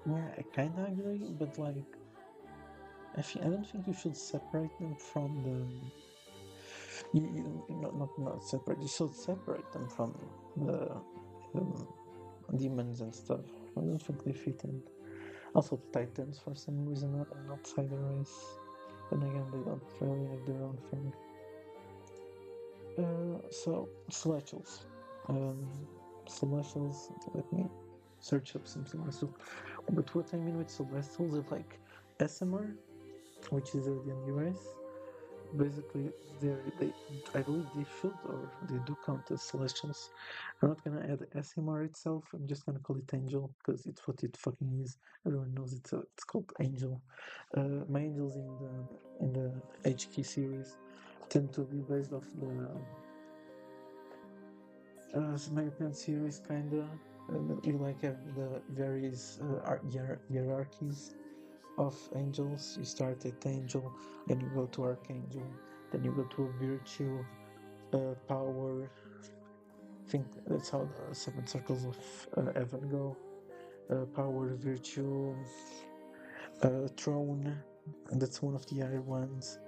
yeah, I kinda agree, but like, I don't think you should separate them from the. Not separate. You should separate them from the um, demons and stuff. I don't think they fit in. Also, Titans for some reason are an outsider race. Then again, they don't really have their own thing. So Celestials. Um, Celestials. Let me search up some Celestials. But what I mean with Celestials is like SMR, which is the race. Basically, they I believe they should or they do count as Celestials. I'm not gonna add SMR itself. I'm just gonna call it Angel because it's what it fucking is. Everyone knows it's called Angel. My angels in the HK series tend to be based off the American series, kinda. You like have the various hierarchies. of angels. You start at angel, then you go to archangel, then you go to virtue, power. I think that's how the seven circles of heaven go. Power, virtue, throne, and that's one of the higher ones.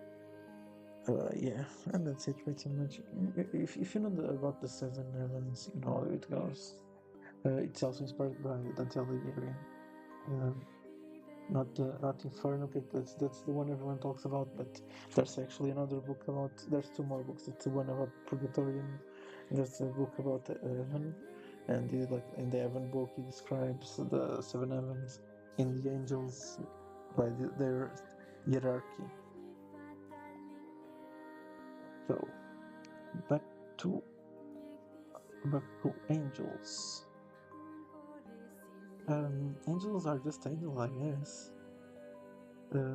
Yeah, and that's it pretty much. If you know about the seven heavens, you know how it goes. It's also inspired by Dante Alighieri. Um, not Inferno, because that's the one everyone talks about. But there's actually another book about. There's two more books. It's the one about Purgatorium. And there's a book about heaven, and like in the heaven book, he describes the seven heavens in the angels by their hierarchy. So back to back to angels. Angels are just angels, I guess.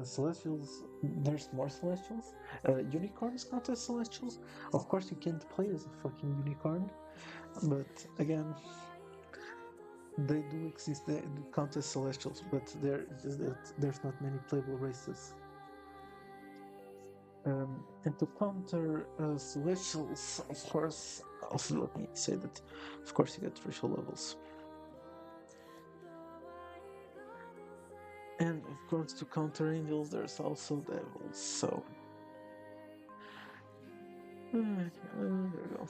Celestials, there's more celestials. Unicorns count as celestials. Of course, you can't play as a fucking unicorn, but again, they do exist. They do count as celestials, but there's not many playable races. And to counter celestials, of course, also let me say that, of course, you get racial levels. And of course, to counter angels, there's also devils. So there we go.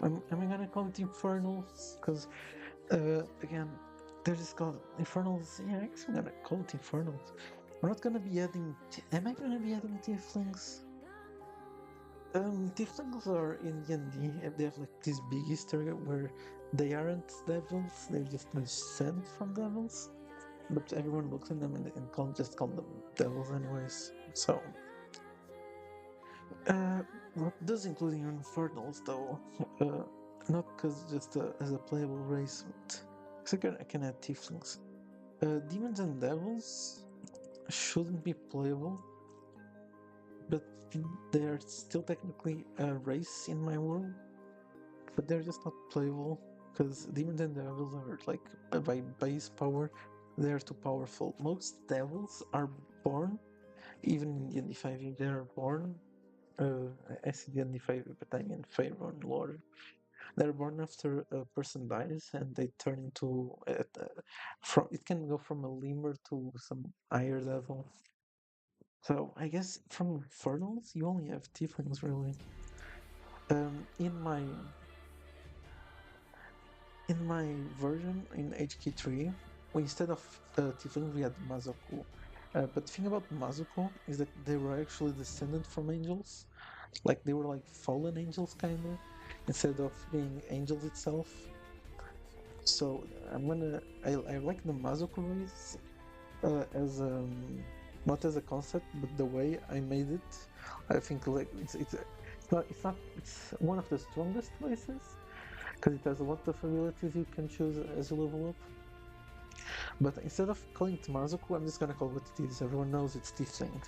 Am I gonna call it infernals? Because again, they're just called infernals. Yeah, I guess I'm gonna call it infernals. We're not gonna be adding. Am I gonna be adding tieflings? Tieflings are in D&D. They have like this big history where they aren't devils. They're just descent from devils. But everyone looks at them and just call them devils anyways. So, what does include infernals though? Not because just as a playable race, but I can add tieflings. Demons and devils shouldn't be playable, but they're still technically a race in my world. But they're just not playable because demons and devils are like by base power, they're too powerful. Most devils are born, even in D&D 5e, they're born. I see D&D 5e, but I mean Faerun lore. They're born after a person dies, and they turn into from. It can go from a lemur to some higher level. So I guess from infernals, you only have tieflings really. In my version in HK3, instead of tieflings we had Mazoku. But the thing about Mazoku is that they were actually descended from angels, like they were like fallen angels kinda, instead of being angels itself. So I like the Mazoku race as not as a concept, but the way I made it. I think like it's one of the strongest races because it has a lot of abilities you can choose as you level up. But instead of calling it Mazoku, I'm just gonna call it what it is. Everyone knows it's Tiefling.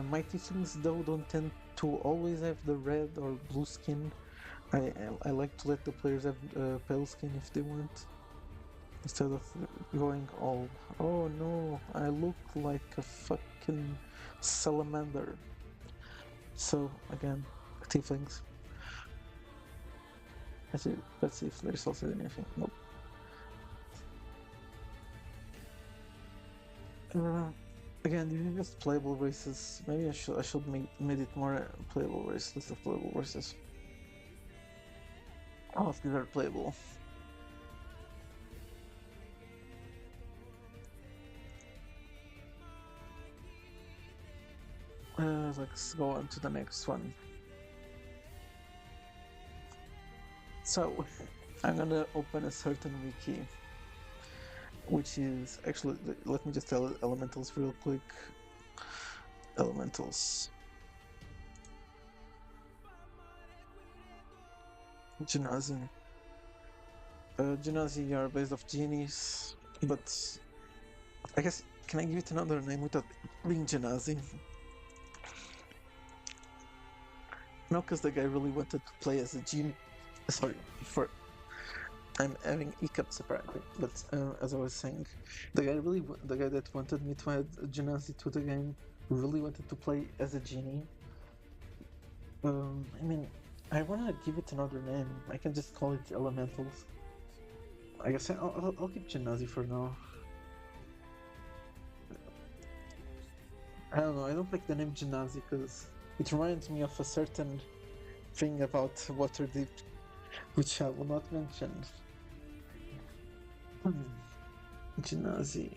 My Tieflings though don't tend to always have the red or blue skin. I like to let the players have pale skin if they want. Instead of going all, oh no, I look like a fucking salamander. So again, tieflings. Let's see if there's also anything. Nope. Again, these are just playable races. Maybe I should made it more playable race, list of playable races. All of these are playable. Let's go on to the next one. So, I'm gonna open a certain wiki, which is actually, let me just tell elementals real quick. Elementals. Genasi. Genasi are based off genies, but I guess, can I give it another name without being Genasi? No, because the guy really wanted to play as a genie. Sorry, I'm having hiccups apparently. But as I was saying, the guy that wanted me to add Genasi to the game really wanted to play as a genie. I mean, I wanna give it another name. I can just call it Elementals. I guess I'll keep Genasi for now. I don't know. I don't like the name Genasi because it reminds me of a certain thing about Waterdeep, which I will not mention. Genasi.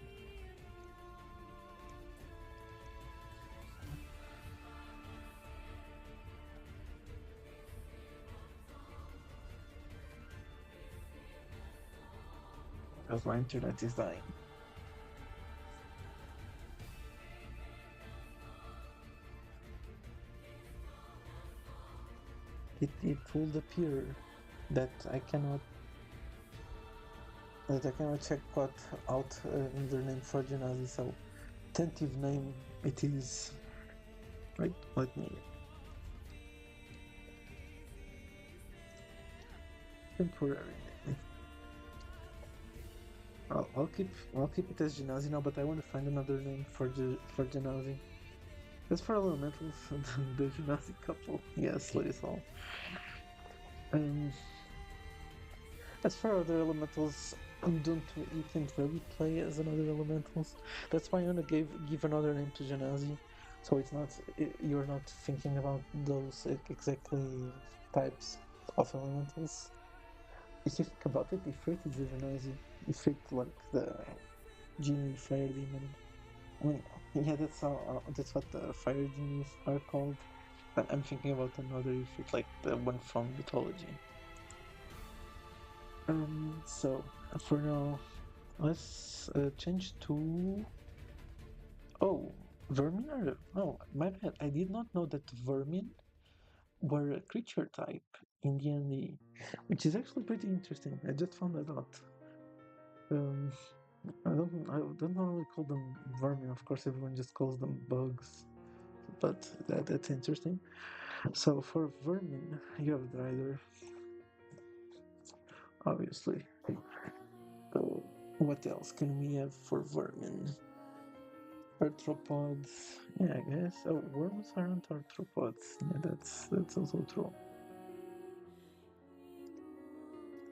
Because my internet is dying. It would appear that I cannot check what out another name for Genasi, so tentative name it is. Right, let me temporary name. I'll keep it as Genasi now, but I want to find another name for Genasi. As for elementals, the Genasi couple, yes, Lysol. As for other elementals, you can't really play as another elementals. That's why I wanna give another name to Genasi, so it's not you're not thinking about those exactly types of elementals. If you think about it, Ifrit is a Genasi. Ifrit like the genie fire demon. I mean, yeah, that's what the fire genies are called. But I'm thinking about another Ifrit, like the one from mythology. So for now, let's change to. Oh, vermin are. Oh, my bad. I did not know that vermin were a creature type in D&D, which is actually pretty interesting. I just found that out. Um, I don't normally call them vermin. Of course, everyone just calls them bugs, but that's interesting. So for vermin, you have Drider, obviously. Oh, what else can we have for vermin? Arthropods, yeah, I guess. Oh, worms aren't arthropods. Yeah, that's also true.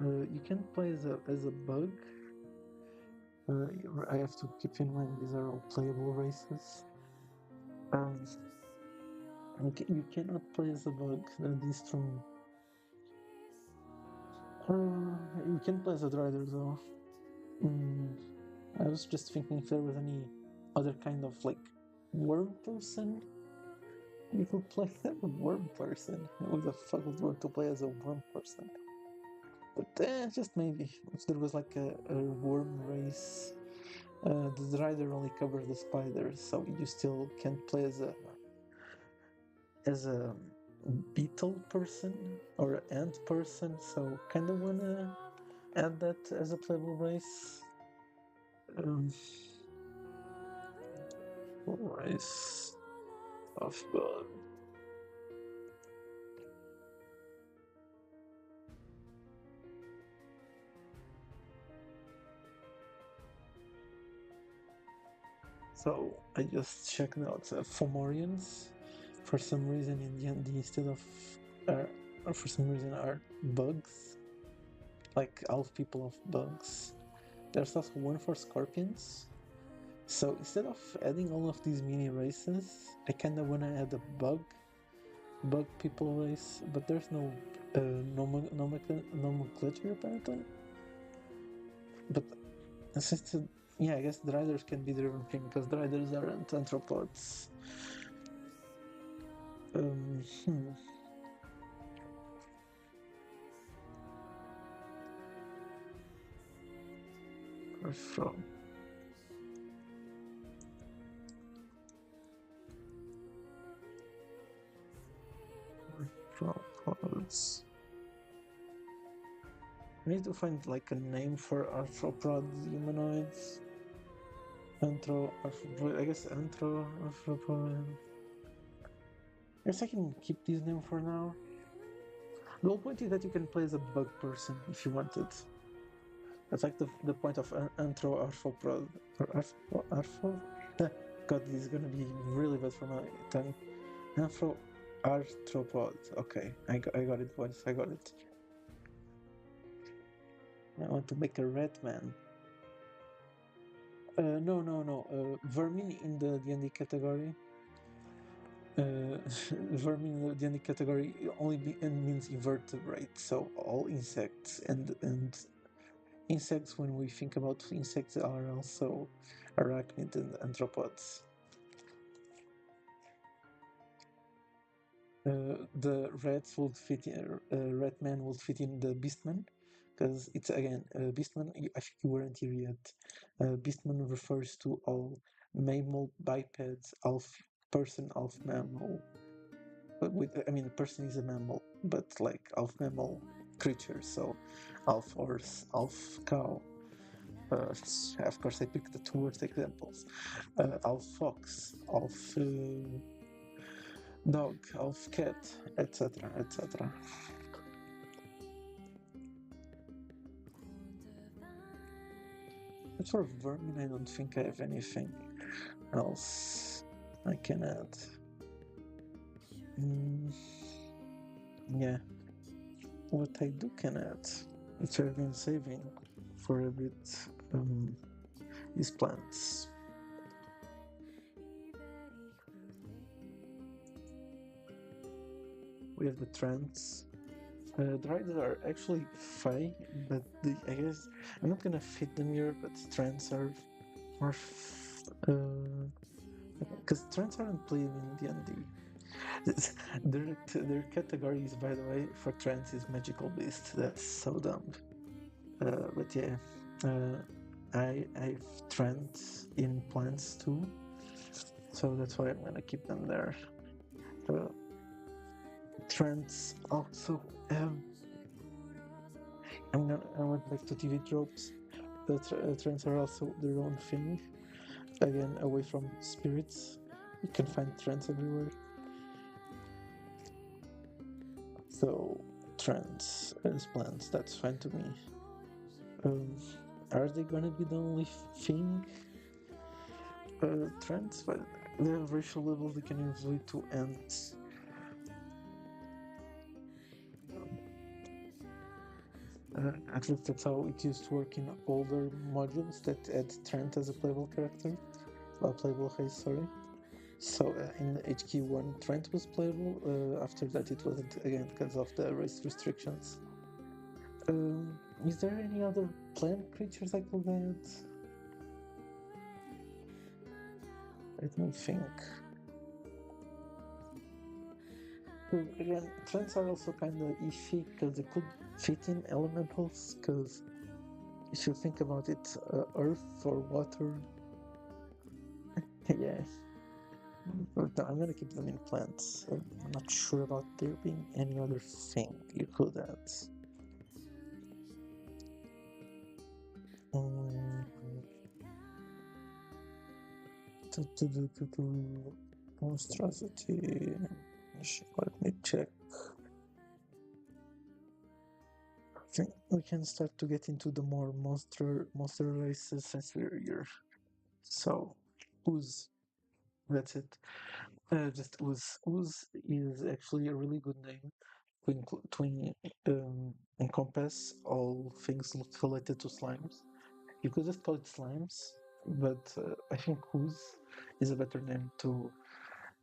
You can play as a bug. I have to keep in mind these are all playable races. Um, you cannot play as a bug. These from. You can play as a rider though. Mm, I was just thinking if there was any other kind of like worm person you could play as a worm person. Who the fuck would want to play as a worm person? But just maybe if there was like a worm race. The rider only covers the spiders, so you still can't play as a beetle person or an ant person. So kind of wanna add that as a playable race. Um, race of God. So I just checked out Fomorians. For some reason in D&D instead of or for some reason are bugs, like elf people of bugs. There's also one for scorpions. So instead of adding all of these mini races, I kind of want to add a bug people race, but there's no nomenclature apparently. But since yeah, I guess the riders can be driven thing because the riders aren't anthropods. Hmm. Where from? Arthropods. I need to find like a name for arthropod humanoids. I guess arthropod. I guess I can keep these names for now. The whole point is that you can play as a bug person if you wanted. That's like the point of anthroarthropod. Or arthro? God, this is gonna be really bad for my tongue. Anthroarthropod. Okay, I got it, boys. I got it. I want to make a red man. No. Vermin in the D&D category. Vermin in the D&D category only means invertebrate, so all insects and insects. When we think about insects, are also arachnid and anthropods. The reds would fit in. Red man would fit in the beastman, because it's again beastman. I think you weren't here yet. Beastman refers to all mammal bipeds, half person, half mammal. But I mean, a person is a mammal, but like half mammal creature. So, half horse, half cow. Of course, I picked the two worst examples. Half fox, half dog, half cat, etc., etc. But for vermin, I don't think I have anything else I can add. Yeah, what I do can add, which I've been saving for a bit, is plants. We have the trends. Dragons are actually fine, but I guess I'm not gonna fit them here. But trends are more, because trends aren't played in D&D. Their categories, by the way, for trends is magical beast. That's so dumb. But yeah, I've trends in plants too, so that's why I'm gonna keep them there. Trends also have. I went back to TV tropes. The trends are also their own thing. Again, away from spirits, you can find trends everywhere. So trends as plants, that's fine to me. Are they gonna be the only thing? Trends, but they have racial levels they can evolve to ants. At least that's how it used to work in older modules that had Trent as a playable character. Playable race, sorry. So in HQ1, Trent was playable. After that, it wasn't again because of the race restrictions. Is there any other plant creatures I could add? Let me think. Again, trends are also kind of iffy because they could fit in elementals. Because if you think about it, earth or water, yeah. But no, I'm gonna keep them in plants. I'm not sure about there being any other thing you could add. Monstrosity. Let me check. I think we can start to get into the more monster races since we're here. So, ooze. That's it. Just ooze. Ooze is actually a really good name to encompass all things related to slimes. You could just call it slimes, but I think ooze is a better name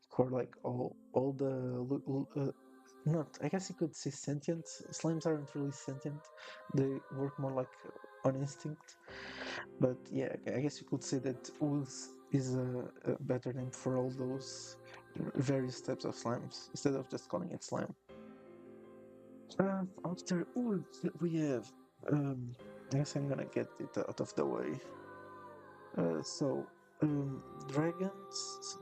for like all the not. I guess you could say sentient. Slimes aren't really sentient. They work more like on instinct. But yeah, I guess you could say that ooze is a better name for all those various types of slimes instead of just calling it slime. After ooze, we have. I guess I'm gonna get it out of the way. Dragons.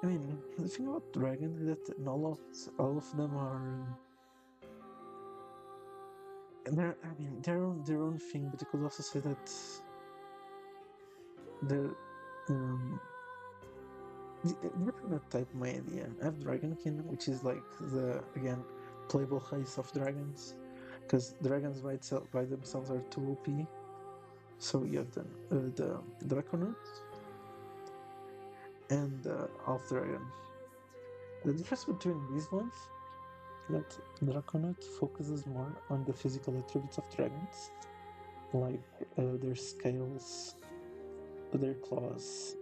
I mean, the thing about dragons is that all of them are. They're on their own thing, but you could also say that they're they're not type my idea. I have Dragonkin, which is like the again playable race of dragons. because dragons by themselves are too OP. So you have the Draconaut and the Half Dragon. The difference between these ones that Draconaut focuses more on the physical attributes of dragons, like their scales, their claws,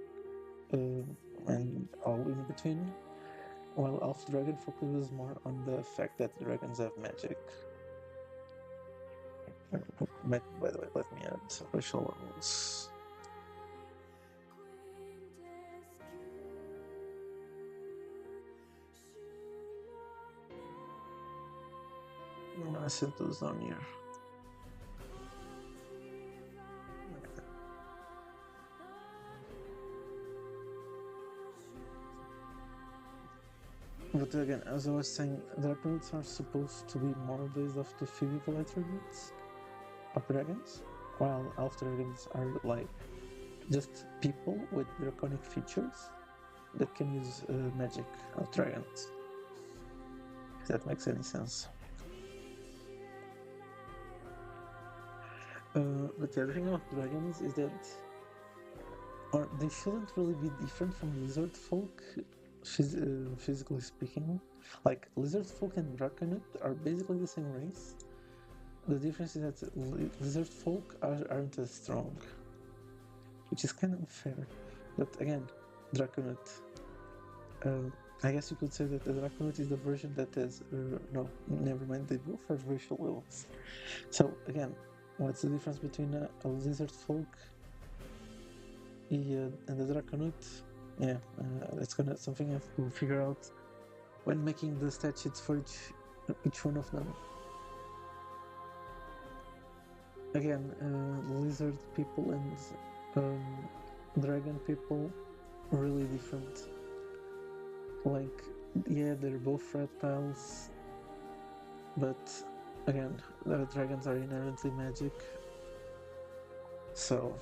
and all in between, while Elf Dragon focuses more on the fact that dragons have magic. By the way, let me add racial levels. I'm gonna set those down here. But again, as I was saying, dragons are supposed to be more based off the physical attributes of dragons, while elf dragons are like just people with draconic features that can use magic of dragons. If that makes any sense. But the other thing about dragons is that they shouldn't really be different from lizard folk, physically speaking. Like, lizard folk and Draconaut are basically the same race. The difference is that lizard folk aren't as strong, which is kind of unfair. But again, Draconaut. I guess you could say that the Draconaut is the version that has. No, never mind, they both have racial levels. So, again, what's the difference between a lizard folk and the Draconaut? Yeah, that's something I have to figure out when making the stat sheets for each one of them. Again, lizard people and dragon people really different. Like, yeah, they're both reptiles, but again, the dragons are inherently magic, so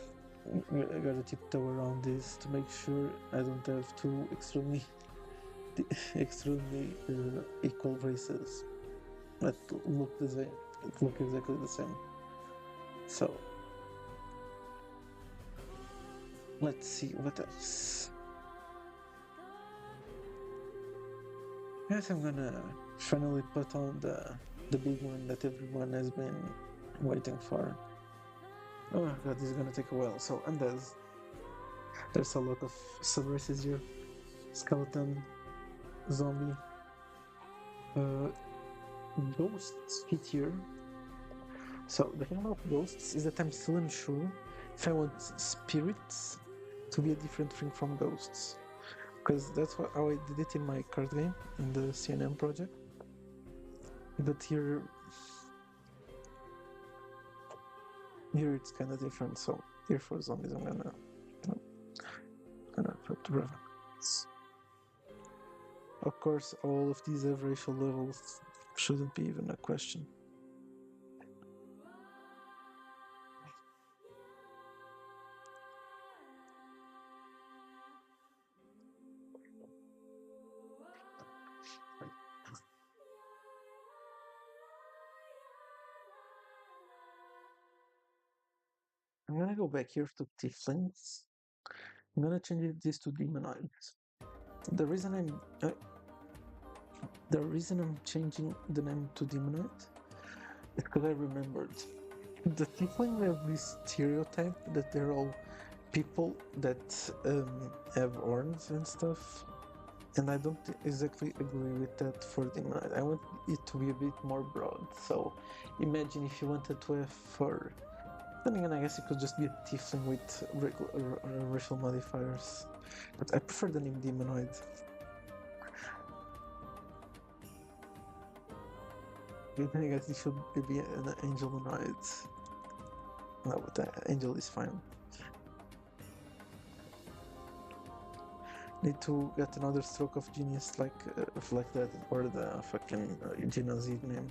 I gotta tiptoe around this to make sure I don't have two extremely equal races that look exactly the same. So let's see what else. I guess I'm gonna finally put on the big one that everyone has been waiting for. Oh my god, this is gonna take a while. So undeads. There's a lot of sub-races here. Skeleton, zombie, ghosts fit here. So the thing about ghosts is that I'm still unsure if I want spirits to be a different thing from ghosts, because that's how I did it in my card game in the CNM project. But here it's kind of different. So here for zombies, I'm gonna put revenants. Of course, all of these have racial levels. Shouldn't be even a question. I'm gonna go back here to tieflings. I'm gonna change this to demonites. The reason I'm changing the name to demonite is because I remembered the tiefling have this stereotype that they're all people that have horns and stuff, and I don't exactly agree with that for demonite. I want it to be a bit more broad. So imagine if you wanted to have fur. Then again, I guess it could just be a tiefling with regular racial modifiers. But I prefer the name demonoid. I guess it should be an angelonoid. No, but angel is fine. Need to get another stroke of genius like that, or the fucking genocide name.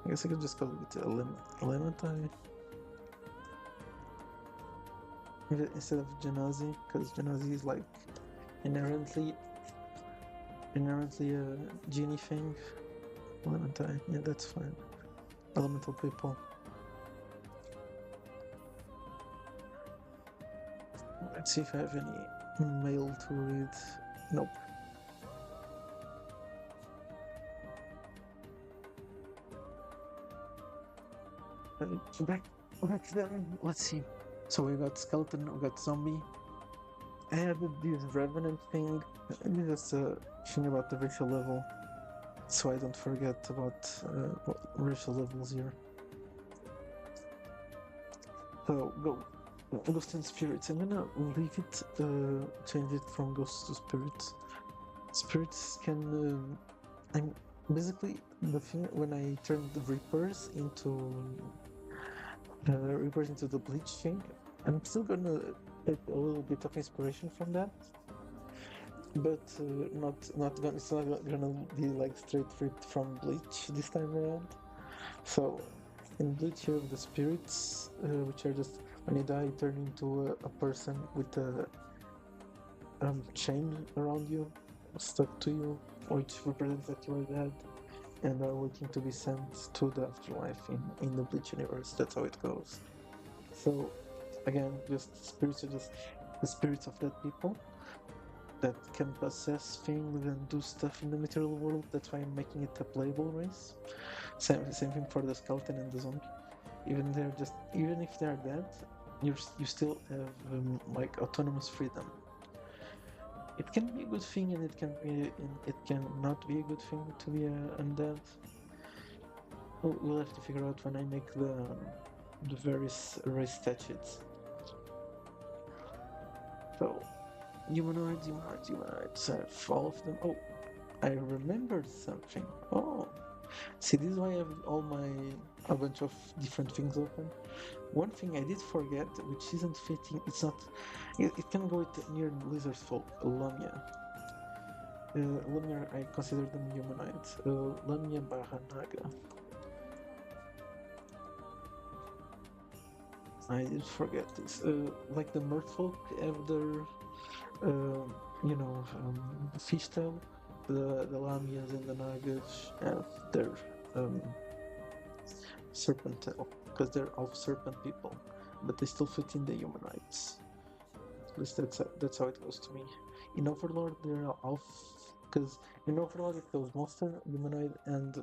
I guess I could just call it Elementai instead of Genazi, because Genazi is like inherently a genie thing. Elemental, yeah, that's fine. Elemental people. Let's see if I have any mail to read. Nope. Back then, let's see. So we got skeleton, we got zombie. I added this revenant thing. This is a thing about the racial level, so I don't forget about racial levels here. So go. Ghost and spirits. I'm gonna leave it, change it from ghosts to spirits. Spirits can. I'm basically the thing when I turn the Reapers into the Bleach thing. I'm still gonna take a little bit of inspiration from that, but not gonna. It's not gonna be like straight ripped from Bleach this time around. So in Bleach, you have the spirits, which are just when you die, you turn into a person with a chain around you, stuck to you, which represents that you are dead and are waiting to be sent to the afterlife in the Bleach universe. That's how it goes. So, again, just spirits are just the spirits of dead people that can possess things and do stuff in the material world. That's why I'm making it a playable race. Same thing for the skeleton and the zombie. Even if they're dead, you still have like autonomous freedom. It can be a good thing, and it can not be a good thing to be undead. We'll have to figure out when I make the various race statutes. So, humanoids. I have all of them. Oh, I remembered something. Oh, see, this is why I have a bunch of different things open. One thing I did forget, which isn't fitting, it can go with near lizard folk, Lamia. Lamia, I consider them humanoids. Lamia barra Naga. I did forget this. Like the merfolk have their, fish tail. The Lamias and the Nagas have their serpent tail, because they're all serpent people, but they still fit in the humanoids. At least that's how it goes to me. In Overlord, they're all because in Overlord it goes monster, humanoid, and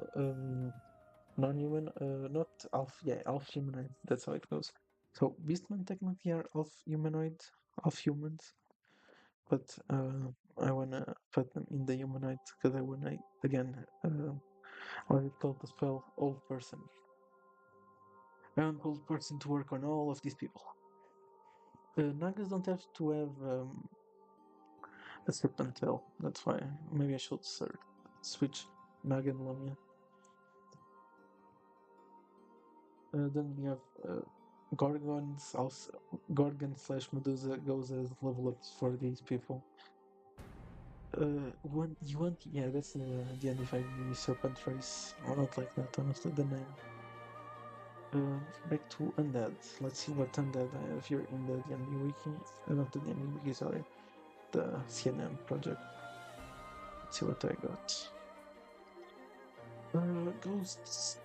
non-human. Not elf. Yeah, elf humanoid. That's how it goes. So Beastmen technically are elf humanoid, elf humans, but I wanna put them in the humanoid because I wanna again what it called the spell old person. I want old person to work on all of these people. Nagas don't have to have a serpent tail. That's why maybe I should switch Naga and Lamia. Then we have Gorgons. Also, Gorgon slash Medusa goes as level ups for these people. Yeah, that's the undefined serpent race. I don't like that, honestly, the name. Back to Undead. Let's see what Undead I have here in the D&D Wiki. Not the D&D Wiki, sorry. The CNM project. Let's see what I got. Ghosts.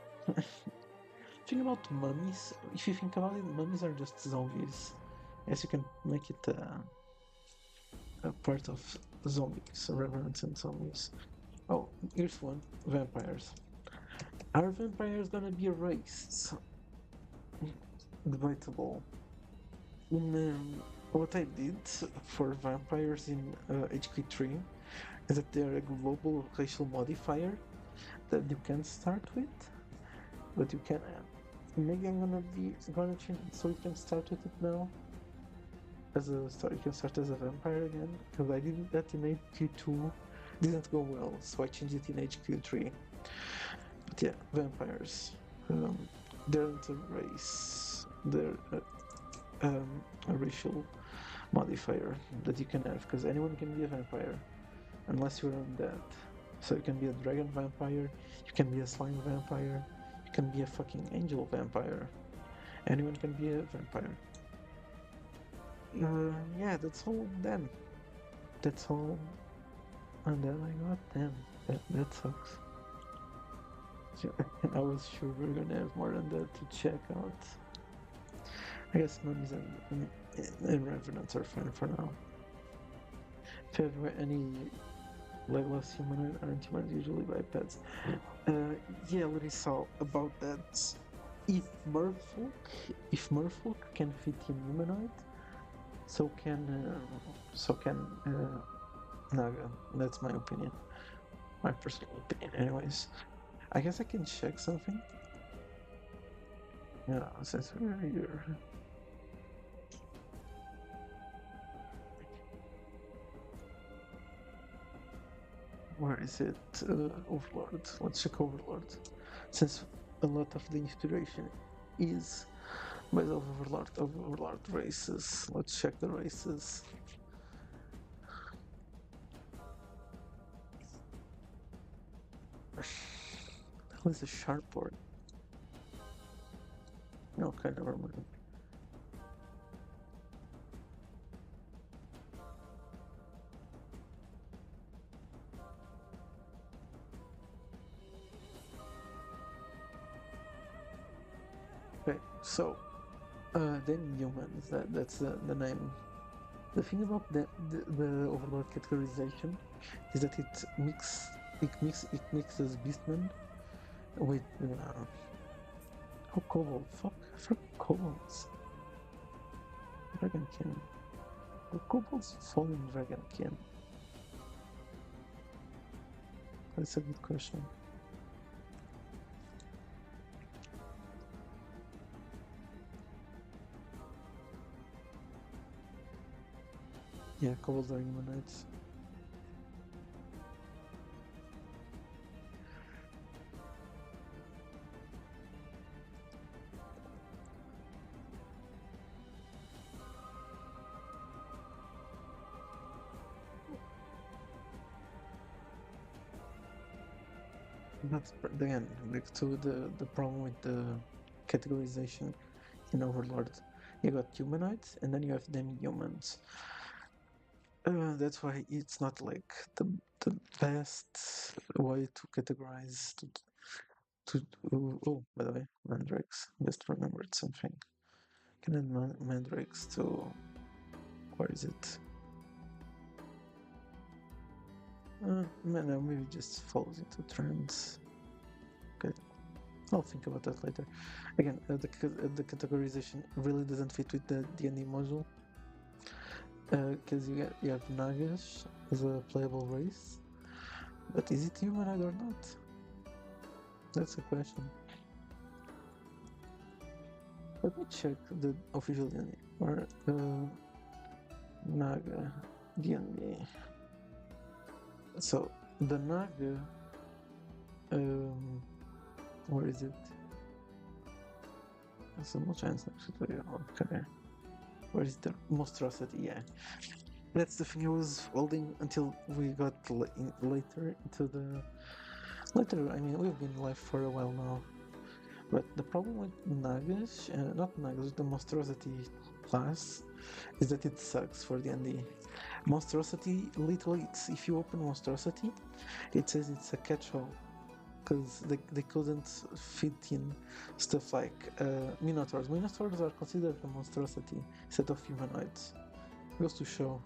Think about mummies. If you think about it, mummies are just zombies. Yes, you can make it a part of zombies, revenants and zombies. Oh, here's one. Vampires. Are vampires gonna be erased? Debatable. What I did for vampires in HQ3 is that they're a global racial modifier that you can start with, but you can. Maybe I'm gonna change it so you can start with it now. You can start as a vampire again, because I did that in HQ2. Didn't go well, so I changed it in HQ3. But yeah, vampires. They're not a race. They're a racial modifier that you can have, because anyone can be a vampire unless you're undead. So you can be a dragon vampire, you can be a slime vampire, you can be a fucking angel vampire. Anyone can be a vampire. Yeah, that's all them. That's all. And then I got them. That sucks. I was sure we are gonna have more than that to check out. I guess mummies and revenants are fine for now. If you have any legless humanoid aren't humans usually bipeds? Yeah, let me saw about that. If merfolk, if merfolk can fit in humanoid, so can Naga. That's my opinion, my personal opinion. Anyways, I guess I can check something. Yeah, since we're here. Where is it? Overlord. Let's check Overlord. Since a lot of the inspiration is based on Overlord races. Let's check the races. That was a sharp board. Okay, never mind. Okay, so then humans. That's the name. The thing about the Overlord categorization is that it mixes Beastmen with oh Kobold. Fuck Kobolds. Dragonkin. The Kobolds fall in Dragonkin? That's a good question. Yeah, Kobolds are humanoids. That's again back to the problem with the categorization in Overlord. You got humanoids and then you have demi-humans. That's why it's not like the best way to categorize oh, by the way, mandrakes. Just remembered something. Can add mandrakes to where is it? No, maybe just falls into trends. Okay, I'll think about that later. Again, the categorization really doesn't fit with the D&D module because you have Nagas as a playable race, but is it humanoid or not? That's a question. Let me check the official D&D or Naga D&D. So the Naga, where is it? That's a more chance actually. Okay, where is the monstrosity? Yeah, that's the thing I was holding until we got later into the. Later, I mean, we've been live for a while now, but the problem with Nagas, not Nagas, the monstrosity class, is that it sucks for D&D. Monstrosity, literally, it's if you open monstrosity, it says it's a catch-all because they couldn't fit in stuff like minotaurs. Minotaurs are considered a monstrosity instead of humanoids. Goes to show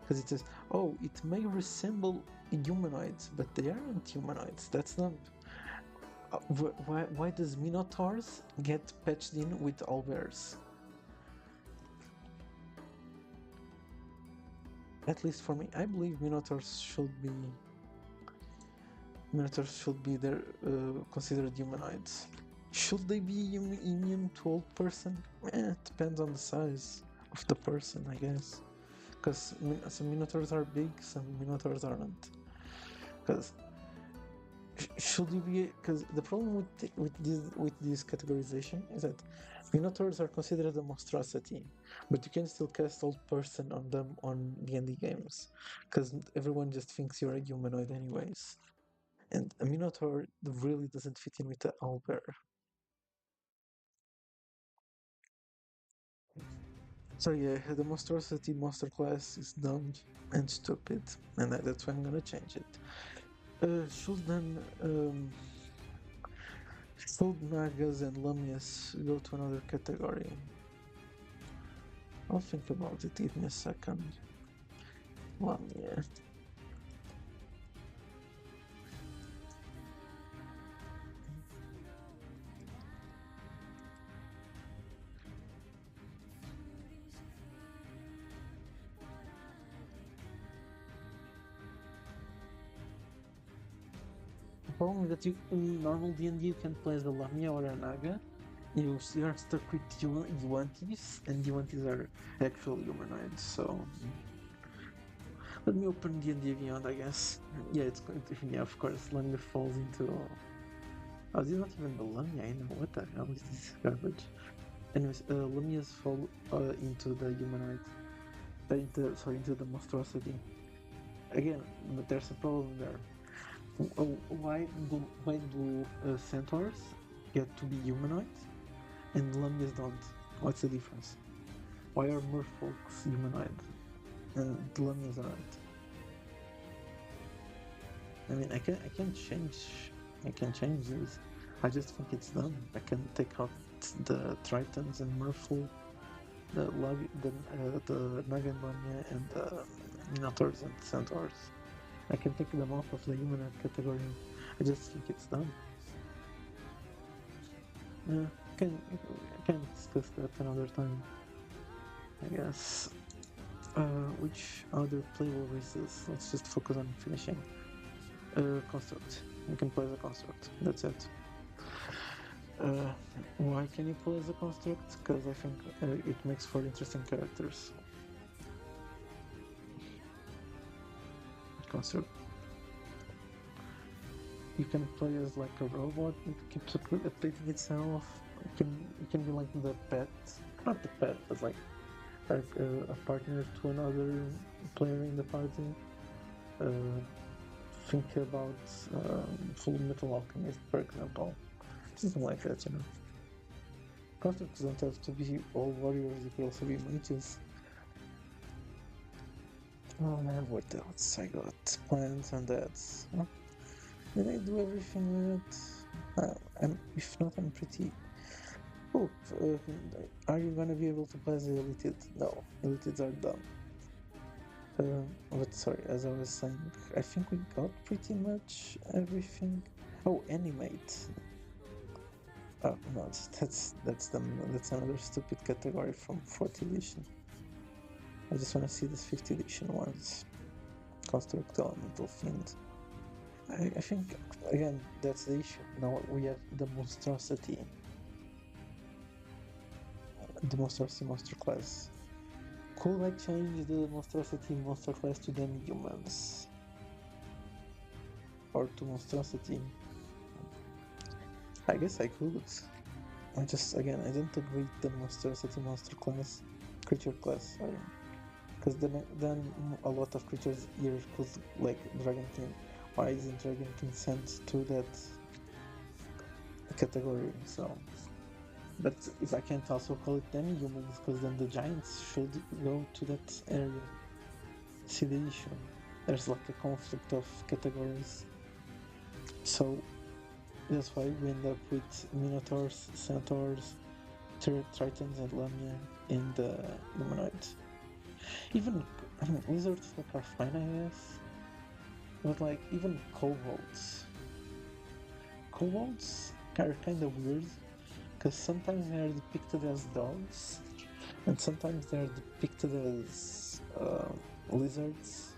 because it says, oh, it may resemble humanoids, but they aren't humanoids. That's not. Why does minotaurs get patched in with owlbears? At least for me, I believe minotaurs should be there considered humanoids. Should they be immune to old person? It depends on the size of the person, I guess. Because some minotaurs are big, some minotaurs aren't. Because should you be? Because the problem with this categorization is that minotaurs are considered a monstrosity, but you can still cast old person on them on D&D games, because everyone just thinks you're a humanoid anyways. And a minotaur really doesn't fit in with the owlbear. So yeah, the monstrosity monster class is dumb and stupid, and that's why I'm gonna change it. Should then Food Nagas and Lamias go to another category. I'll think about it, give me a second. Lamia. The problem is that you in normal D&D you can play as a Lamia or a Naga. You are stuck with Yuan-Tis, and Yuan-Tis are actual humanoids, so let me open D&D Beyond, I guess. Yeah, it's going to, yeah, of course, Lamia falls into... Oh, this is not even the Lamia, I know, what the hell is this garbage? Anyways, Lamias fall into the humanoid, into the monstrosity. Again, but there's a problem there. Why do centaurs get to be humanoids and Lamias don't? What's the difference? Why are merfolks humanoid and the Lamias aren't? I mean, I can change this. I just think it's done. I can take out the Tritons and Merfolk, the Nagan Lamia and the Minotaurs and Centaurs. I can take them off of the humanoid category. I just think it's done. Yeah, can discuss that another time, I guess. Which other playable races? Let's just focus on finishing. Construct. You can play as a construct. That's it. Uh, why can you play as a construct? Because I think it makes for interesting characters. Construct. You can play as like a robot that keeps updating itself. You can be like the pet, not the pet, but like a partner to another player in the party. Uh, think about Full Metal Alchemist, for example. Something like that, you know. Constructs don't have to be all warriors, they could also be mages. Oh man, what else? I got plans and that's. Huh? Did I do everything with it? If not, I'm pretty. Oh, are you gonna be able to play as the Elitid? No, Elitids are done. But sorry, as I was saying, I think we got pretty much everything. Oh, animate. Oh no, that's another stupid category from 4th edition. I just want to see this 5th edition ones. Construct Elemental Fiend. I think again that's the issue. Now we have the monstrosity, monster class. Could I change the monstrosity monster class to them humans? Or to monstrosity? I guess I could. I just, again, I don't agree with the monstrosity monster class, creature class, sorry. Because then a lot of creatures here could, like Dragon King. Why isn't Dragon King sent to that category? So, but if I can't also call it demi-humans, because then the giants should go to that area. See the issue? There's like a conflict of categories. So that's why we end up with Minotaurs, Centaurs, Tritons, and Lamia in the humanoid. Even lizards like are fine, I guess. But like even kobolds. Kobolds are kind of weird because sometimes they are depicted as dogs, and sometimes they are depicted as lizards.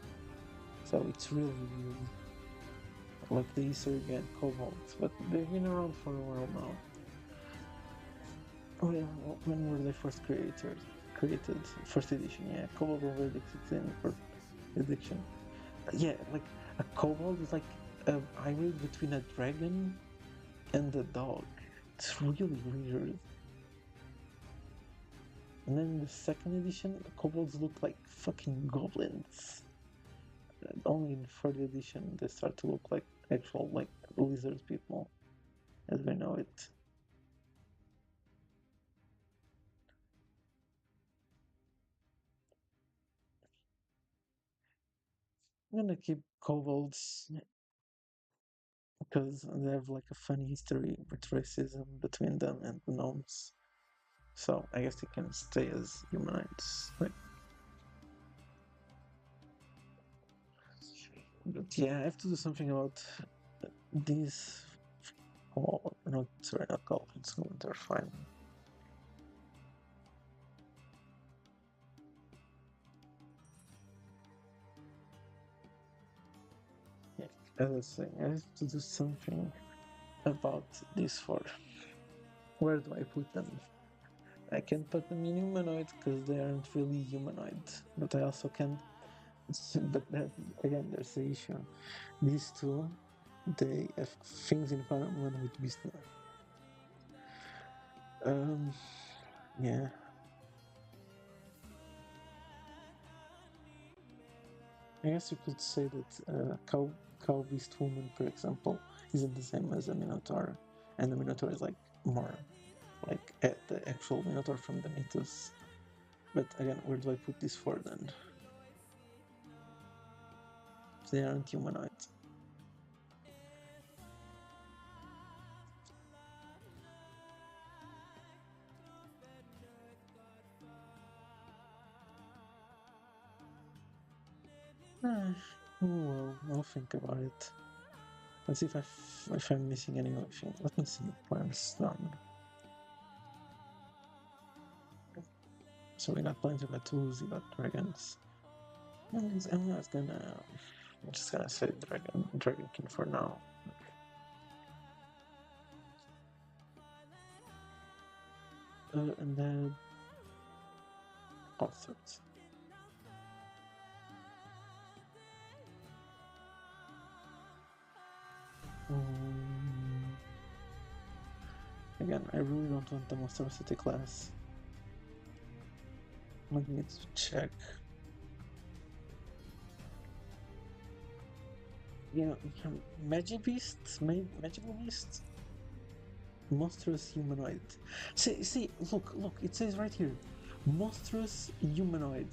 So it's really weird. Like the Easter egg kobolds, but they've been around for a while now. Oh yeah, when were they first created? Created first edition, yeah. Kobold already existed in first edition. Yeah, like a kobold is like a hybrid between a dragon and a dog. It's really weird. And then in the second edition, kobolds look like fucking goblins. Only in third edition they start to look like actual like lizard people, as we know it. I'm gonna keep kobolds. because they have like a funny history with racism between them and the gnomes. So I guess they can stay as humanoids. But yeah, I have to do something about these. Oh, not sorry, not goblins. They're fine. Yeah, as I was saying, I have to do something about these four. Where do I put them? I can put them in humanoid because they aren't really humanoid, but I also can. But that, again, there's the issue. These two, they have things in common with business. Yeah. I guess you could say that cow beast woman, for example, isn't the same as a minotaur, and the minotaur is like more like the actual minotaur from the mythos. But again, where do I put this for then? They aren't humanoids. Well, I'll think about it. Let's see if I'm missing anything. Let me see. Plants done. So we got plants, we got tools, we got dragons. I'm just gonna say dragonkin for now. And then authors. Again, I really don't want the monstrosity class. Let me check. Yeah, magical beast, monstrous humanoid. See, look, it says right here, monstrous humanoid.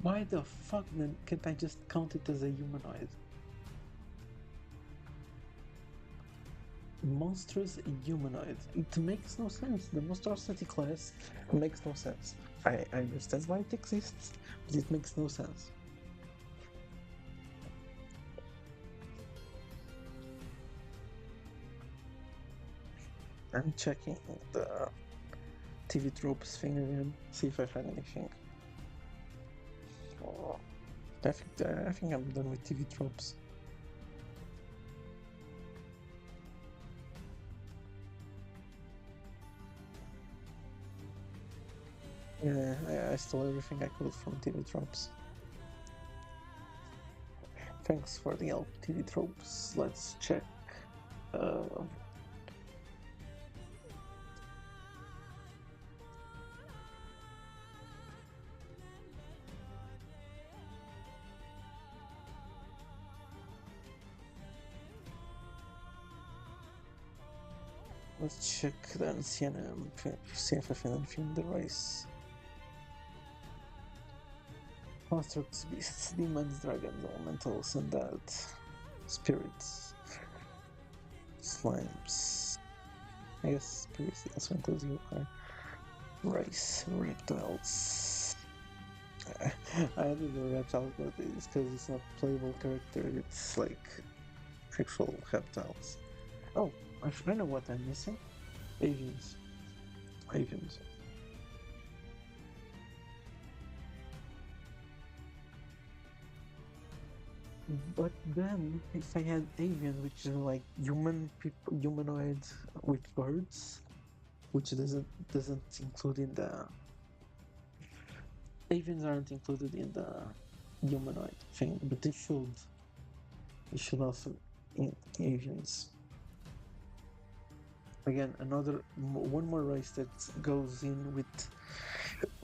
Why the fuck then can't I just count it as a humanoid? Monstrous humanoid. It makes no sense. The monstrosity class makes no sense. I understand why it exists, but it makes no sense. I'm checking the TV tropes thing again, see if I find anything. Oh, I think I'm done with TV tropes. Yeah, I stole everything I could from TV tropes. Thanks for the help, TV tropes. Let's check. Let's check the Anciana, see if I find anything in the race. Constructs, beasts, demons, dragons, elementals, undead, spirits, slimes. I guess spirits also includes you. Race, reptiles. I added the reptiles, but it's because it's not playable character, it's like actual reptiles. Oh, I know what I'm missing. Avians. Avians. But then, if I had avian, which is like humanoid with birds, which doesn't include in the avians aren't included in the humanoid thing, but they should. They should also in avians. Again, one more race that goes in with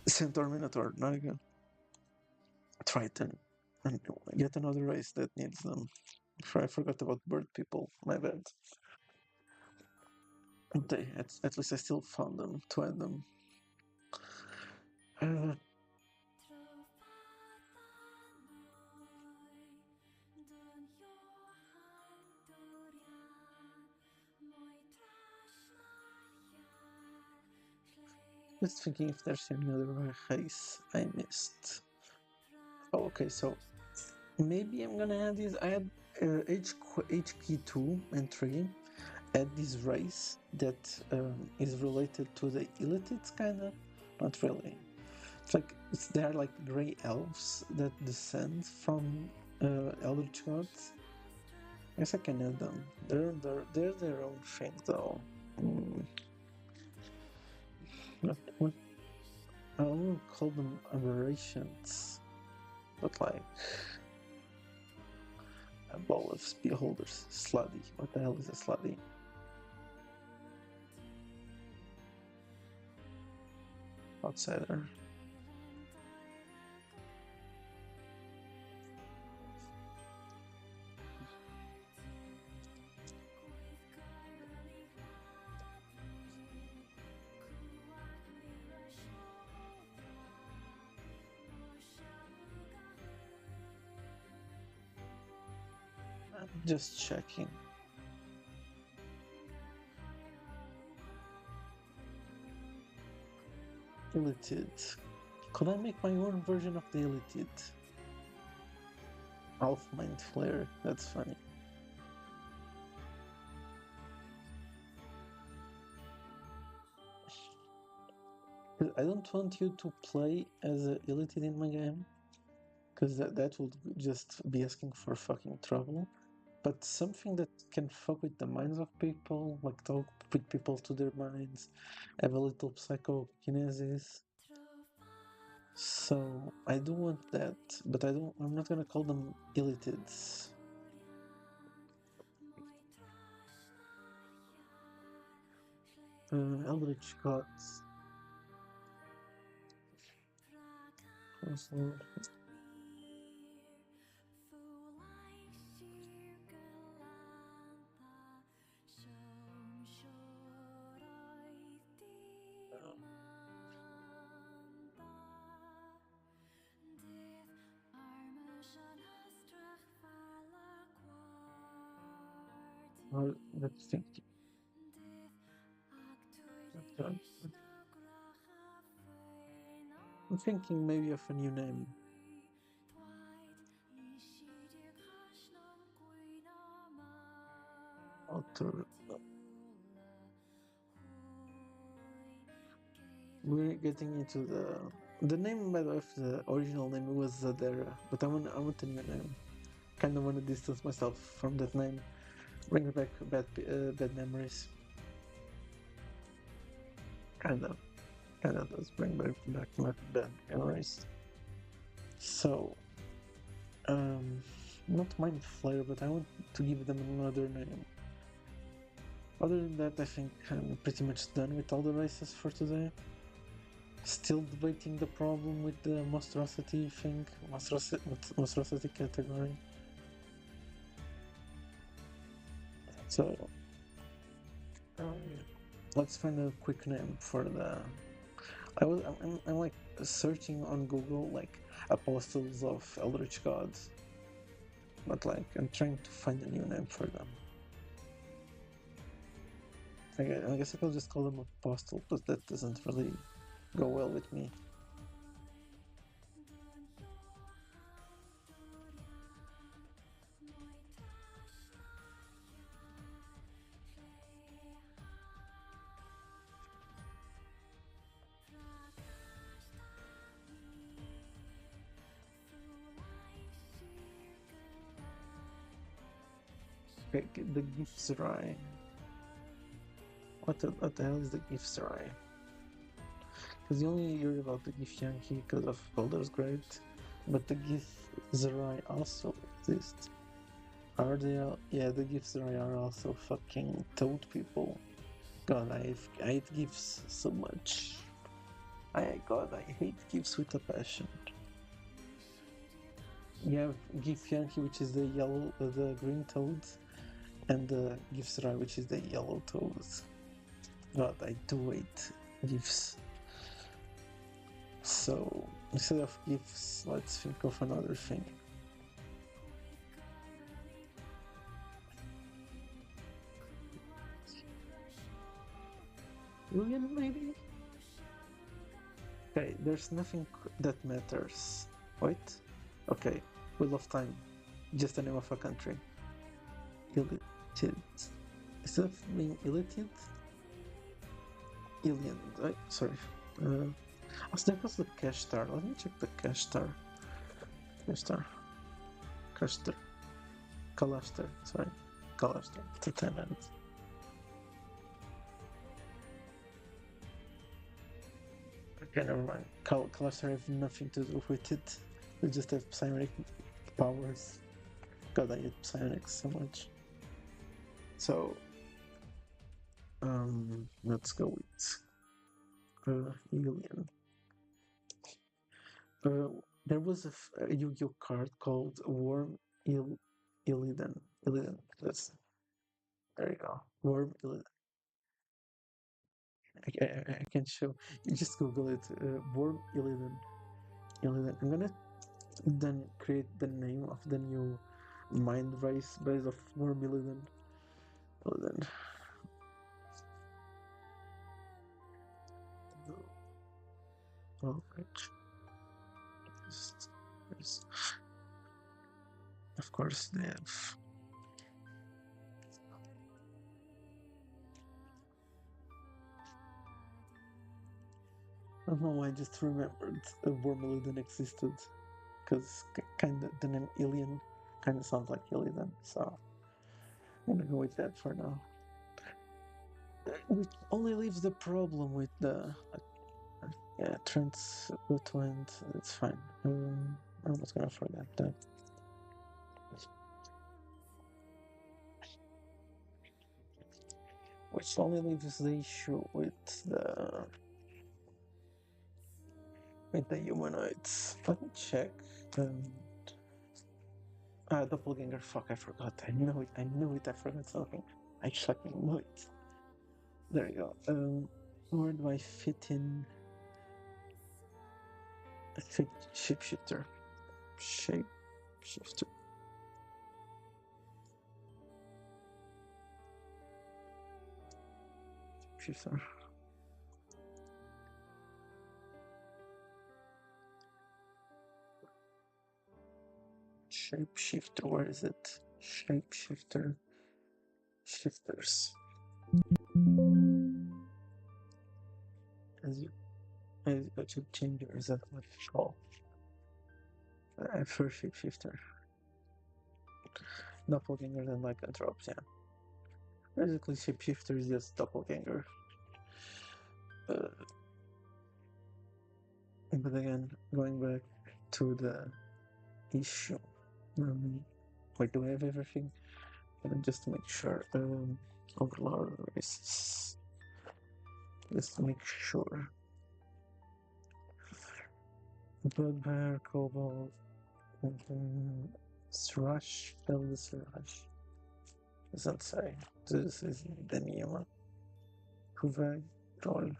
Centaur Minotaur, not again. Triton, and yet another race that needs them. I forgot about bird people. My bad. They at least I still found them to add them. Uh, Just thinking if there's any other race I missed. Oh, okay, so maybe I'm gonna add this. I had HK 2 and 3 add this race that is related to the Illitids, kinda. Not really. It's like they are like grey elves that descend from eldritch gods. I guess I can add them. They're their own thing, though. Mm, what I won't call them aberrations, but like a ball of beholders. Slutty. What the hell is a slutty? Outsider. Just checking. Illitid. Could I make my own version of the Illitid? Half Mind Flare. That's funny. I don't want you to play as a Illitid in my game, because that would just be asking for fucking trouble. But something that can fuck with the minds of people, like talk with people to their minds, have a little psychokinesis. So I do want that, but I'm not gonna call them Illitids. Eldritch Gods. Also, let's think. I'm thinking maybe of a new name. Author. We're getting into the name, by the way, of the original name was Zadera, but I want a new name. Kind of want to distance myself from that name. Brings back bad memories. Kind of does bring back my bad memories. So, not Mind Flayer, but I want to give them another name. Other than that, I think I'm pretty much done with all the races for today. Still debating the problem with the monstrosity thing, monstrosity category. So, let's find a quick name for the. I'm like searching on Google like apostles of Eldritch gods, but like I'm trying to find a new name for them. I guess I could just call them apostle, but that doesn't really go well with me. Okay, the Giftsrai. What the hell is the Giftsrai? Because you only hear about the Githyanki because of Baldur's Gate, but the Githzerai also exist. Are they all? Yeah, the Githzerai are also fucking toad people. God, I hate gifts so much. I hate gifts with a passion. You have Githyanki, which is the green toads, and the Githzerai, which is the yellow toads. God, I do hate gifts. So instead of gifts, let's think of another thing. Julian, maybe? Okay, there's nothing that matters. Wait. Okay, Wheel of Time. Just the name of a country. Illitid. Instead of being illitid, Ilian, right? Sorry. Oh, so that was the cash star. Let me check the cash star. Cash star. Cash star. Kalaster. Sorry. Kalaster. Lieutenant. Okay, never mind. Kalaster have nothing to do with it. They just have psionic powers. God, I hate psionics so much. So, let's go with Ilian. There was a Yu-Gi-Oh card called Worm Illidan. Illidan. There you go. Worm Illidan. I can show. You just Google it. Worm Illidan. Illidan. I'm gonna then create the name of the new mind race base of Worm Illidan. Illidan. Oh, of course they have. I don't know why I just remembered Wormillidan existed, because kind of the name Alien kind of sounds like Illidan, so I'm gonna go with that for now. Which only leaves the problem with the yeah, Trent's Utwind. It's fine. I'm not gonna forget that. Which only leaves the issue with the humanoids. Let me check. Doppelganger. Fuck, I forgot. I knew it. I knew it. I forgot something. I fucking knew it. There you go. Where do I fit in? Shapeshifter. Shapeshifter. Shapeshifter. Shapeshifter. Where is it? Shapeshifter. Shifters. As a shape changer. Is that what it's called? For shapeshifter. Doppelganger and like a drop, yeah. Basically, shapeshifter is just doppelganger. But again, going back to the issue. Wait, do I have everything? Just to make sure. Overlord races. Just to make sure. Bloodbear, Cobalt, Thrush, Eldest Thrush. Doesn't say. This is the new one. Kuvag, Troll.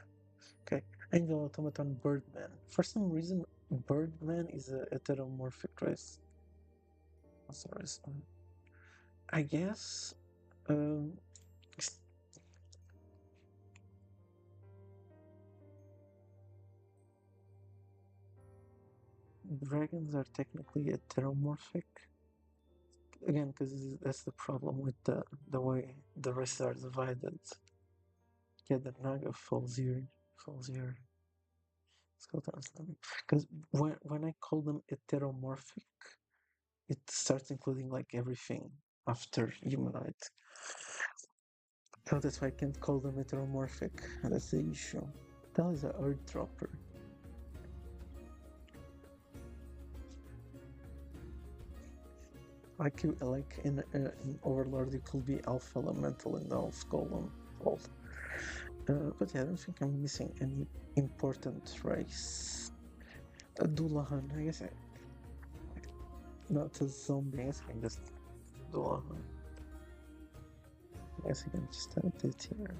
Okay. Angel Automaton, Birdman. For some reason, Birdman is a heteromorphic race. What's the reason? I guess. Dragons are technically heteromorphic. Again, because that's the problem with the way the races are divided. Yeah, the Naga falls here. Because when I call them heteromorphic, it starts including like everything after humanoid. So that's why I can't call them heteromorphic. That's the issue. That is an earth dropper. Like in Overlord, it could be Alpha Elemental and Elf Golem. But yeah, I don't think I'm missing any important race. Dullahan, I guess not a zombie, I guess I can just Dullahan. I guess I can just add it here.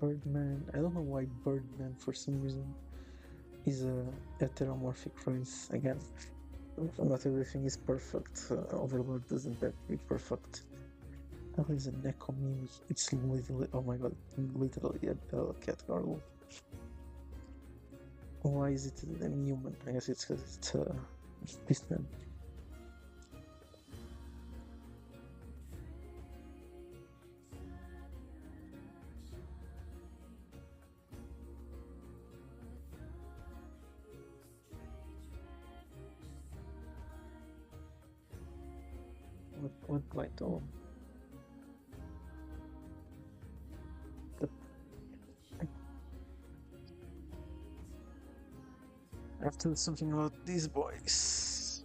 Birdman, I don't know why Birdman for some reason is a heteromorphic race. Again, not everything is perfect. Overlord doesn't have to be perfect. That is a Nekomimi. It's literally, oh my god, literally a cat girl. Why is it an human? I guess it's because it's beastman. What do I do? I have to do something about these boys.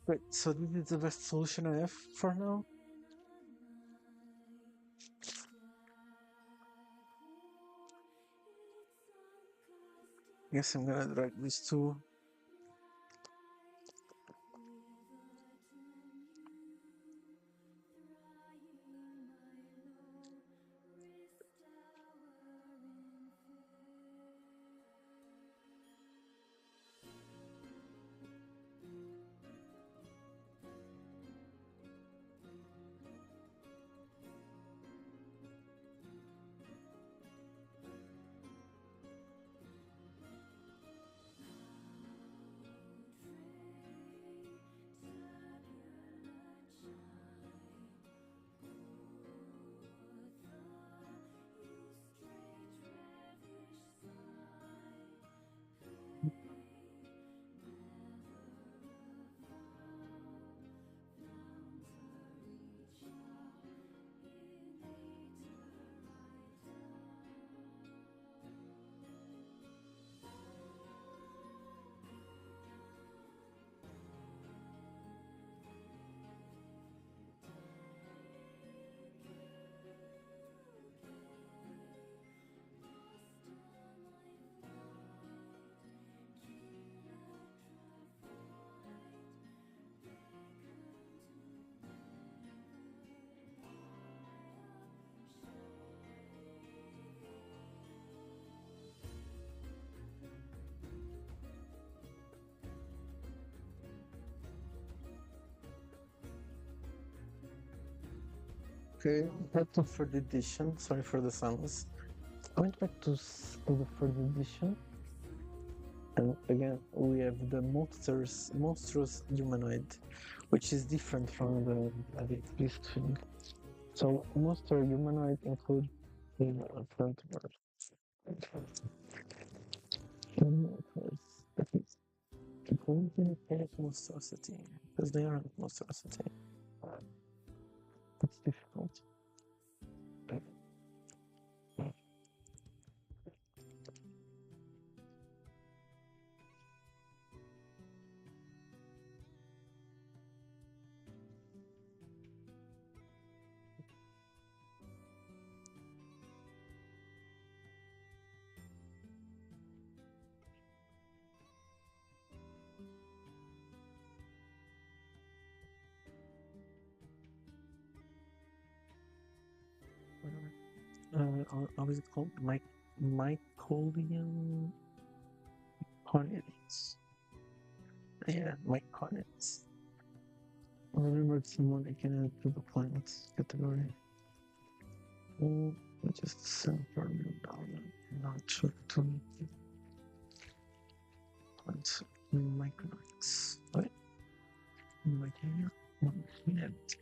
Wait, so this is the best solution I have for now? Guess I'm gonna drag these two. Okay, back to third edition. Sorry for the silence. I went back to the third edition, and again we have the monstrous humanoid, which is different from the beast thing. So monster humanoid include front word. Monstrosity, because they aren't monstrosity. It's difficult. How is it called? Mycolium Hornets. Yeah, Myconids. I remembered someone I can add to the plants category. Oh, just send for me down. Not sure to plants. Myconids. Wait. Myconids.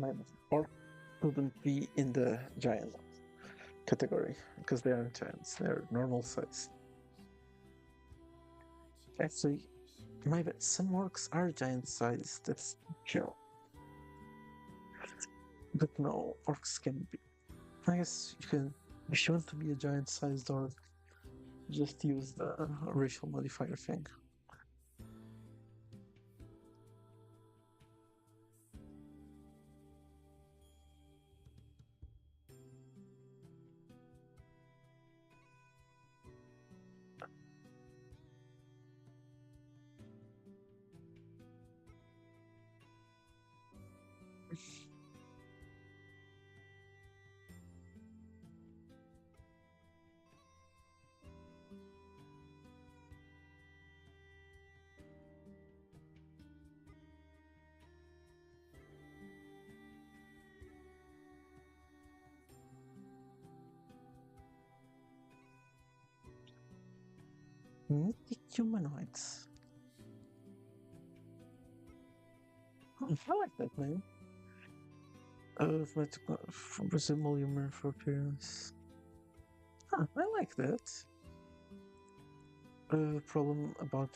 my orc couldn't be in the giant category because they aren't giants; they're normal size. Actually, my bad. Some orcs are giant size. That's true. But no, orcs can be. I guess you can. If you want to be a giant sized orc, just use the racial modifier thing. Mythic humanoids. I like that name. Resemble human for appearance. Huh, I like that. Problem about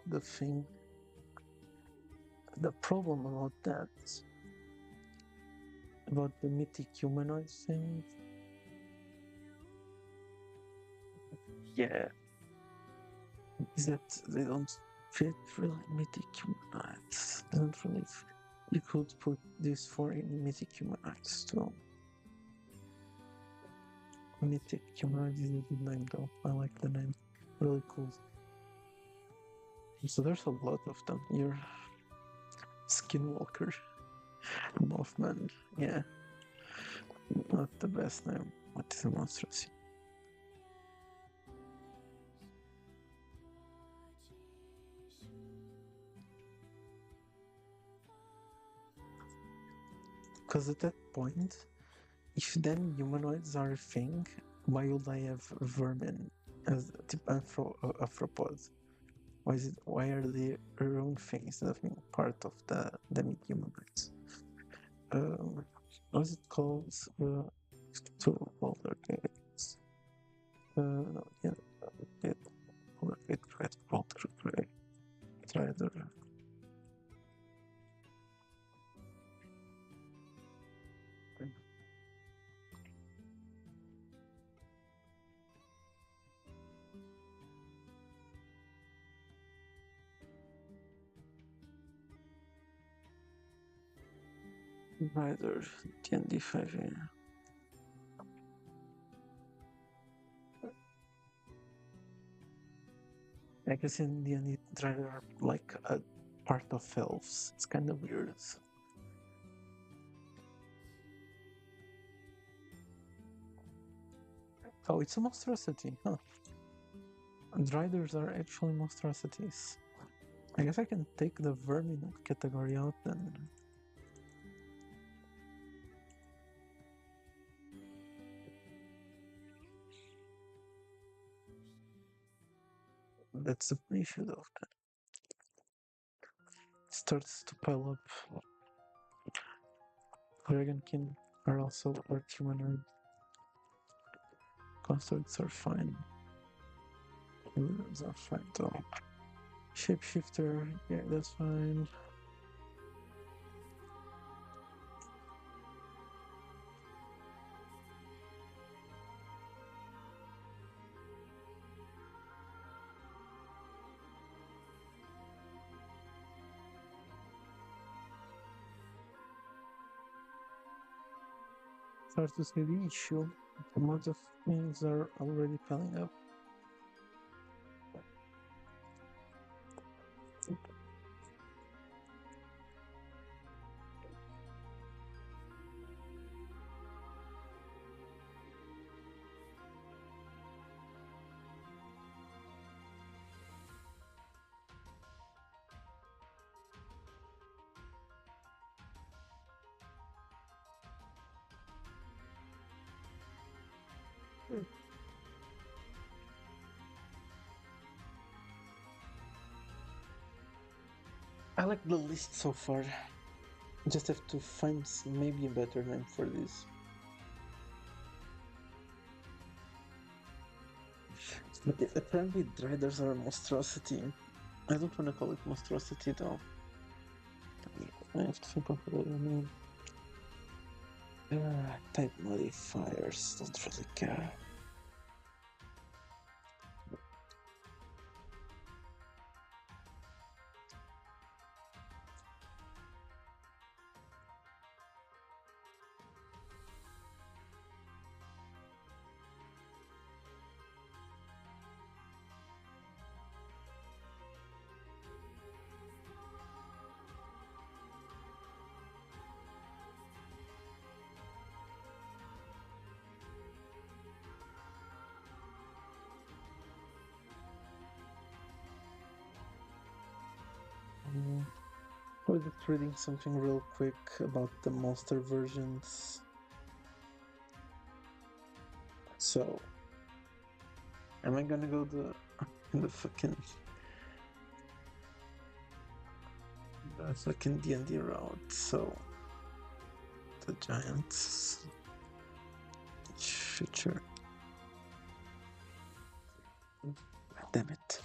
the thing. The problem about the mythic humanoid thing. Yeah, is that they don't fit really mythic humanoids. They don't really. You could put this for any mythic humanoids too. Mythic humanoid is a good name though. I like the name. Really cool. So there's a lot of them. You're Skinwalker, Mothman. Yeah, not the best name. What is a monstrosity? Because at that point, if then humanoids are a thing, why would I have vermin as arthropods? Why are they their own thing instead of being part of the humanoids? What is it called? To older games. No, yeah, it red older gray. Rider. Rider D&D 5, yeah. I guess in D&D Rider are like a part of elves. It's kind of weird. Oh, it's a monstrosity, huh? Driders are actually monstrosities. I guess I can take the vermin category out then. That's the issue though. It starts to pile up. Dragonkin are also part humanoid. Constructs are fine. Humans are fine though. Shapeshifter, yeah, that's fine. Start to see the issue. A lot of things are already piling up. I like the list so far. Just have to find maybe a better name for this. But apparently Driders are a monstrosity. I don't want to call it monstrosity though. I have to think of what I mean. Type modifiers, don't really care. I was just reading something real quick about the monster versions. So, am I gonna go the fucking D&D route? So, the giants, future. Damn it.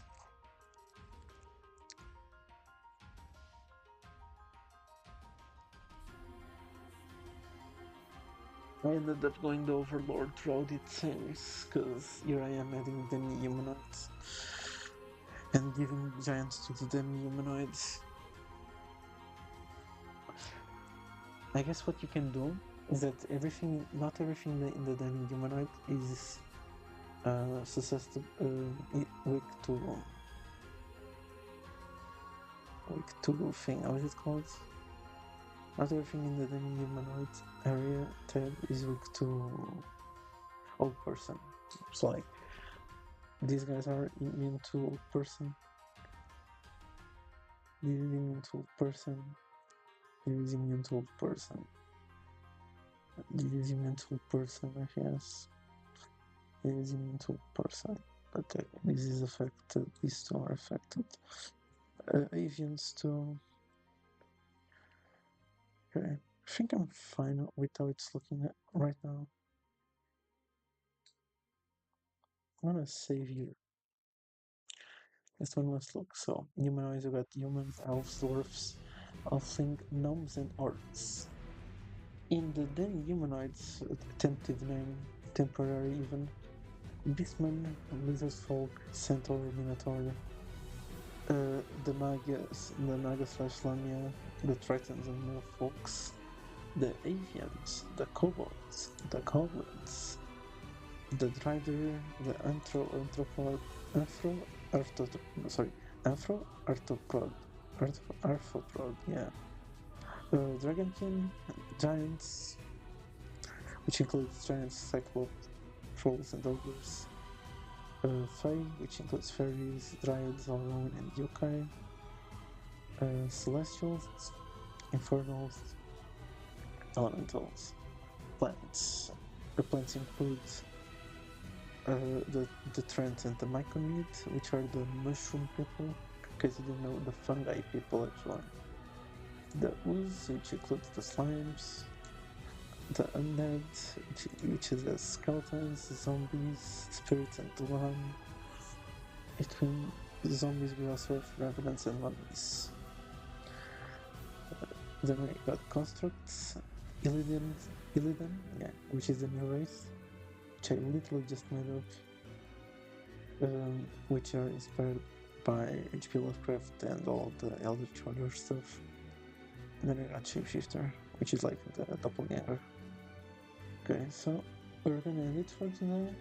I ended up going the Overlord route, it seems, because here I am adding demi-humanoids and giving giants to the demi-humanoids. I guess what you can do is that not everything in the demi-humanoid is susceptible, weak to thing. How is it called? Not everything in the demi-humanoid area tab is weak to old person. So like these guys are immune to old person. This is immune to old person. This is immune to old person. This is immune to old person, I guess. This is immune to old person. But this is affected. These two are affected. Avians too. Okay, I think I'm fine with how it's looking at right now. I'm gonna save here. This one must look so. Humanoids, we got humans, elves, dwarfs, halfling, gnomes, and orcs. In the demi-humanoids, tentative name, temporary even, beastmen, lizard folk, centaur, minotaur, the naga slash lamia, the tritons and merfolks, the avians, the kobolds, the goblins, the drider, the arthropod, yeah. Dragonkin, giants, which includes giants, cyclops, trolls, and ogres. Fae, which includes fairies, dryads, alone, and yokai. Celestials, infernals, elementals, plants. The plants include the Trent and the Myconid, which are the mushroom people, because you didn't know, the fungi people actually. The ooze, which includes the slimes, the undead, which is the skeletons, zombies, spirits, and Dulan. Between zombies, we also have revenants and mummies. Then we got constructs, Illidan, yeah, which is the new race, which I literally just made up, which are inspired by H.P. Lovecraft and all the Elder Charter stuff. And then I got Shapeshifter, which is like the doppelganger. Okay, so we're gonna end it for today.